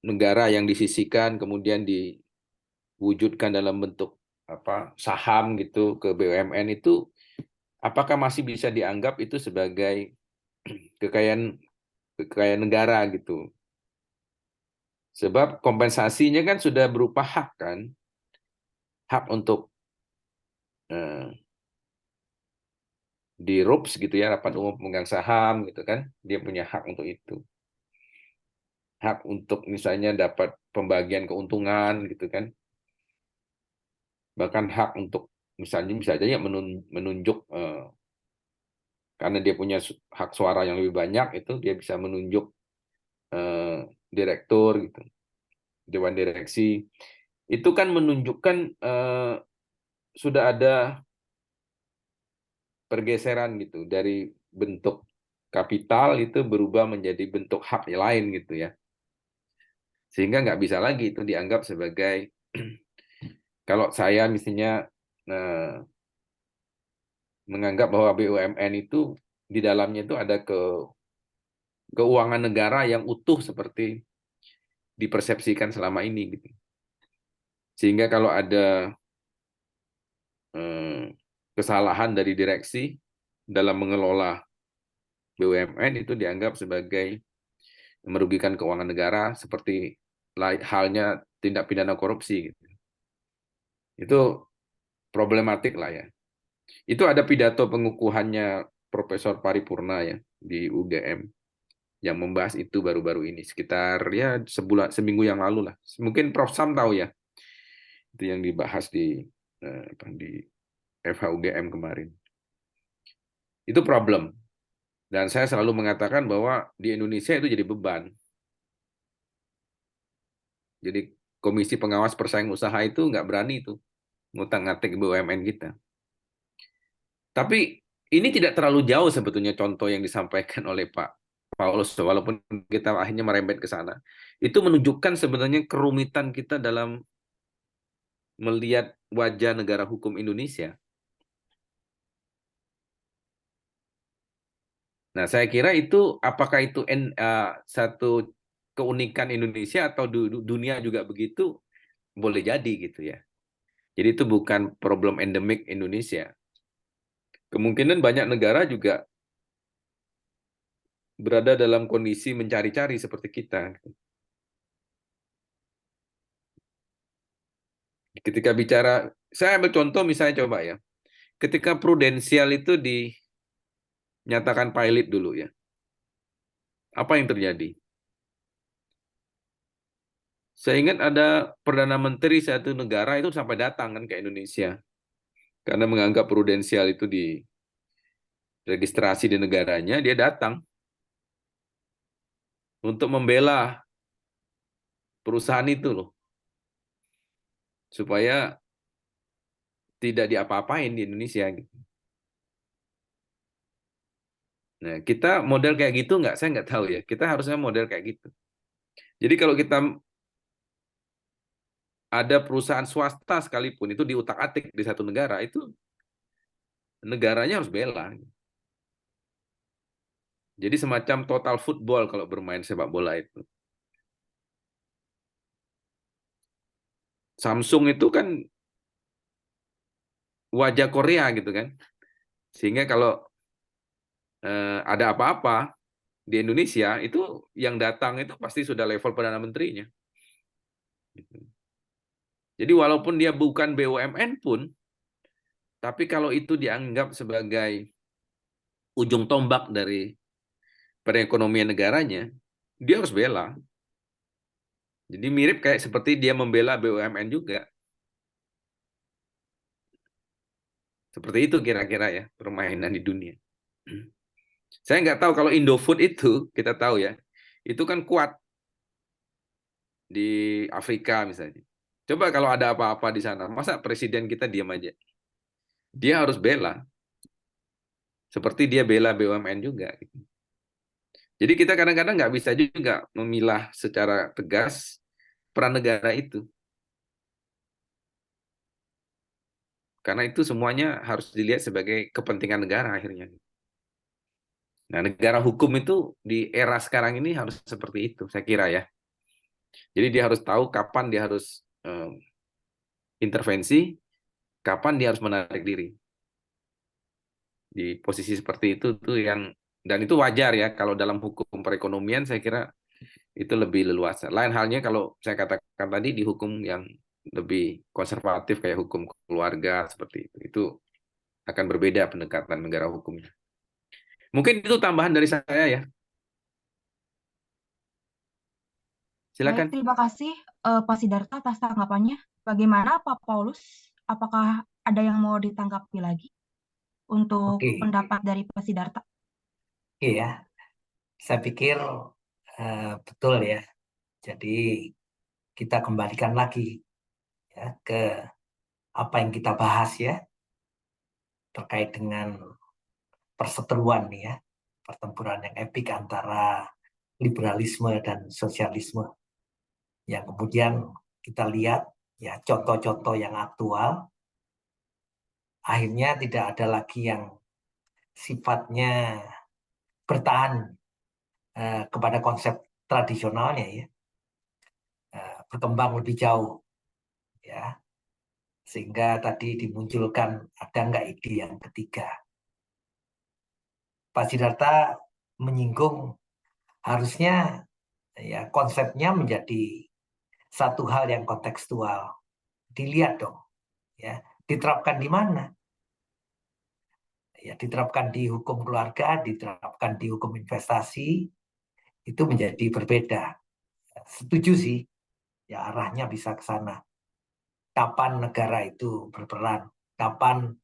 negara yang disisihkan kemudian diwujudkan dalam bentuk saham gitu ke BUMN itu, apakah masih bisa dianggap itu sebagai kekayaan negara gitu? Sebab kompensasinya kan sudah berupa hak kan, hak untuk di RUPS gitu ya, rapat umum pemegang saham gitu kan, dia punya hak untuk itu. Hak untuk misalnya dapat pembagian keuntungan gitu kan. Bahkan hak untuk misalnya bisa aja ya menunjuk karena dia punya hak suara yang lebih banyak, itu dia bisa menunjuk direktur gitu, dewan direksi. Itu kan menunjukkan sudah ada pergeseran gitu dari bentuk kapital itu berubah menjadi bentuk hak yang lain gitu ya. Sehingga nggak bisa lagi itu dianggap sebagai kalau saya misalnya menganggap bahwa BUMN itu di dalamnya itu ada keuangan negara yang utuh seperti dipersepsikan selama ini gitu. Sehingga kalau ada kesalahan dari direksi dalam mengelola BUMN itu dianggap sebagai merugikan keuangan negara seperti halnya tindak pidana korupsi gitu. Itu problematik lah ya. Itu ada pidato pengukuhannya Profesor Paripurna ya di UGM yang membahas itu baru-baru ini sekitar ya seminggu yang lalu lah. Mungkin Prof Sam tahu ya. Itu yang dibahas di FHUGM kemarin. Itu problem. Dan saya selalu mengatakan bahwa di Indonesia itu jadi beban. Jadi Komisi Pengawas Persaingan Usaha itu nggak berani itu ngutang-ngatik BUMN kita. Tapi ini tidak terlalu jauh sebetulnya contoh yang disampaikan oleh Pak Paulus, walaupun kita akhirnya merembet ke sana. Itu menunjukkan sebenarnya kerumitan kita dalam melihat wajah negara hukum Indonesia. Nah, saya kira itu apakah itu satu keunikan Indonesia atau dunia juga begitu, boleh jadi gitu ya. Jadi itu bukan problem endemik Indonesia. Kemungkinan banyak negara juga berada dalam kondisi mencari-cari seperti kita. Ketika bicara, saya ambil contoh misalnya coba ya, ketika prudensial itu dinyatakan pilot dulu ya, apa yang terjadi? Saya ingat ada Perdana Menteri satu negara itu sampai datang kan ke Indonesia, karena menganggap prudensial itu diregistrasi di negaranya, dia datang untuk membela perusahaan itu loh, supaya tidak diapa-apain di Indonesia gitu. Nah, kita model kayak gitu nggak? Saya nggak tahu ya. Kita harusnya model kayak gitu. Jadi kalau kita ada perusahaan swasta sekalipun itu diutak-atik di satu negara, itu negaranya harus bela. Jadi semacam total football kalau bermain sepak bola itu. Samsung itu kan wajah Korea gitu kan. Sehingga kalau ada apa-apa di Indonesia, itu yang datang itu pasti sudah level Perdana Menterinya. Jadi walaupun dia bukan BUMN pun, tapi kalau itu dianggap sebagai ujung tombak dari perekonomian negaranya, dia harus bela. Jadi mirip kayak seperti dia membela BUMN juga. Seperti itu kira-kira ya permainan di dunia. Saya nggak tahu kalau Indofood itu, kita tahu ya, itu kan kuat di Afrika misalnya. Coba kalau ada apa-apa di sana, masa presiden kita diam aja? Dia harus bela. Seperti dia bela BUMN juga. Jadi kita kadang-kadang nggak bisa juga memilah secara tegas peran negara itu. Karena itu semuanya harus dilihat sebagai kepentingan negara akhirnya. Nah, negara hukum itu di era sekarang ini harus seperti itu, saya kira ya. Jadi dia harus tahu kapan dia harus intervensi, kapan dia harus menarik diri. Di posisi seperti itu tuh yang, dan itu wajar ya kalau dalam hukum perekonomian saya kira itu lebih leluasa. Lain halnya kalau saya katakan tadi di hukum yang lebih konservatif kayak hukum keluarga seperti itu. Itu akan berbeda pendekatan negara hukumnya. Mungkin itu tambahan dari saya ya. Silakan. Baik, terima kasih Pak Sidarta atas tanggapannya. Bagaimana Pak Paulus? Apakah ada yang mau ditanggapi lagi untuk Oke, pendapat dari Pak Sidarta? oke ya. Saya pikir betul ya. Jadi kita kembalikan lagi ya ke apa yang kita bahas ya terkait dengan perseteruan nih ya, pertempuran yang epik antara liberalisme dan sosialisme. Yang kemudian kita lihat ya contoh-contoh yang aktual, akhirnya tidak ada lagi yang sifatnya bertahan kepada konsep tradisionalnya ya, berkembang lebih jauh ya, sehingga tadi dimunculkan ada nggak ide yang ketiga. Pak Sidarta menyinggung harusnya ya konsepnya menjadi satu hal yang kontekstual. Dilihat dong, ya diterapkan di mana? Ya diterapkan di hukum keluarga, diterapkan di hukum investasi, itu menjadi berbeda. Setuju sih, ya arahnya bisa ke sana. Kapan negara itu berperan, kapan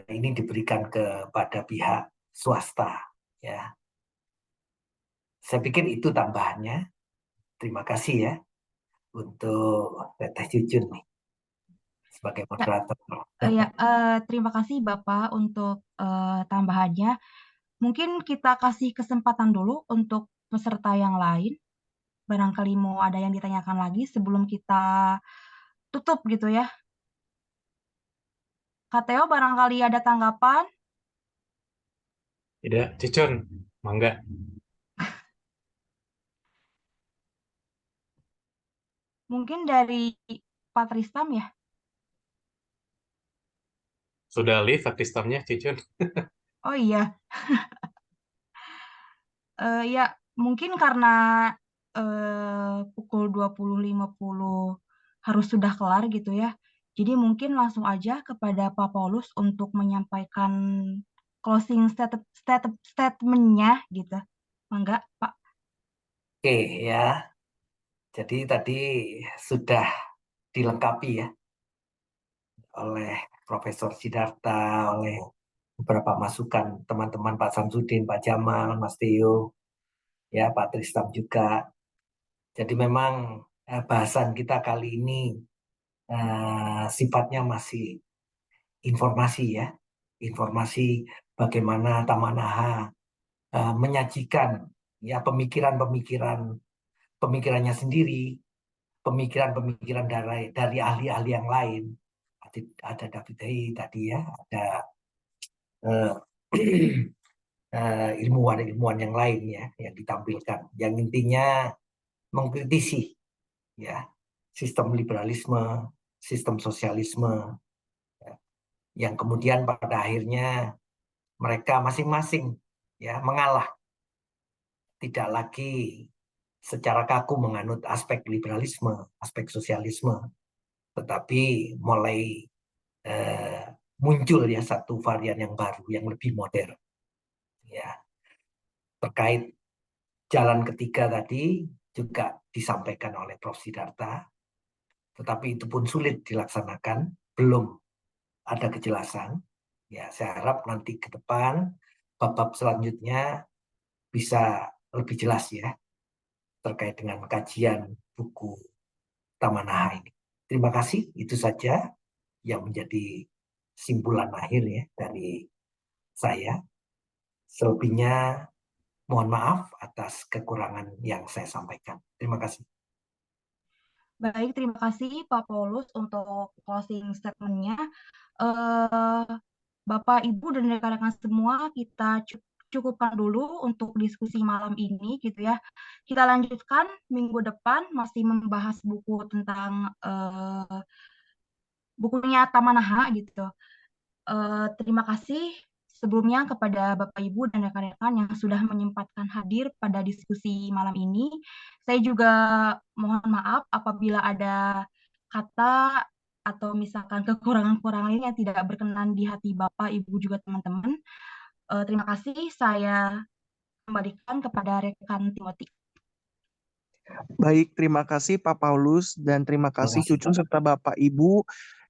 ini diberikan kepada pihak swasta, ya. Saya pikir itu tambahannya. Terima kasih ya untuk Teteh Jujun nih sebagai Ya, moderator. ya, terima kasih Bapak untuk tambahannya. Mungkin kita kasih kesempatan dulu untuk peserta yang lain. Barangkali mau ada yang ditanyakan lagi sebelum kita tutup gitu ya. Kak Teo, barangkali ada tanggapan? Tidak, Cucun, mangga. Mungkin dari Pak Tristam ya? Sudah live Faktistamnya, Cucun. Oh iya. Ya, mungkin karena pukul 20.50 harus sudah kelar gitu ya. Jadi mungkin langsung aja kepada Pak Paulus untuk menyampaikan closing statement-nya gitu. Mangga, Pak. Oke ya, jadi tadi sudah dilengkapi ya oleh Profesor Sidarta, oleh beberapa masukan teman-teman Pak Samsudin, Pak Jamal, Mas Teo, ya Pak Tristam juga. Jadi memang bahasan kita kali ini sifatnya masih informasi ya, informasi bagaimana Tamanaha menyajikan ya pemikirannya sendiri, pemikiran dari ahli-ahli yang lain. Ada David Hay tadi ya, ada ilmuwan-ilmuwan yang lain ya yang ditampilkan. Yang intinya mengkritisi ya sistem liberalisme, sistem sosialisme, ya, yang kemudian pada akhirnya mereka masing-masing ya mengalah, tidak lagi secara kaku menganut aspek liberalisme, aspek sosialisme, tetapi mulai muncul ya satu varian yang baru yang lebih modern ya. Terkait jalan ketiga tadi juga disampaikan oleh Prof. Sidarta, tetapi itu pun sulit dilaksanakan, belum ada kejelasan. Ya, saya harap nanti ke depan bab-bab selanjutnya bisa lebih jelas ya terkait dengan kajian buku Tamanaha ini. Terima kasih, itu saja yang menjadi simpulan akhir ya dari saya. Selebihnya mohon maaf atas kekurangan yang saya sampaikan. Terima kasih. Baik, terima kasih Pak Paulus untuk closing statement-nya. Bapak, Ibu, dan rekan-rekan semua, kita cukupkan dulu untuk diskusi malam ini gitu ya. Kita lanjutkan minggu depan masih membahas buku tentang bukunya Tamanaha gitu. Terima kasih sebelumnya kepada Bapak Ibu dan rekan-rekan yang sudah menyempatkan hadir pada diskusi malam ini. Saya juga mohon maaf apabila ada kata atau misalkan kekurangan-kekurangan lain yang tidak berkenan di hati Bapak, Ibu, juga teman-teman. Terima kasih, saya kembalikan kepada rekan Timothy. Baik, terima kasih Pak Paulus dan terima kasih Cucun serta Bapak Ibu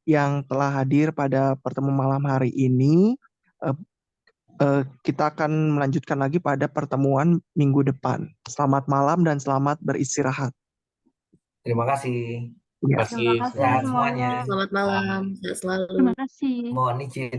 yang telah hadir pada pertemuan malam hari ini. Kita akan melanjutkan lagi pada pertemuan minggu depan. Selamat malam dan selamat beristirahat. Terima kasih. Terima kasih Sehat semuanya. semuanya. Selamat malam, sehat selalu. Terima kasih. Mohon izin.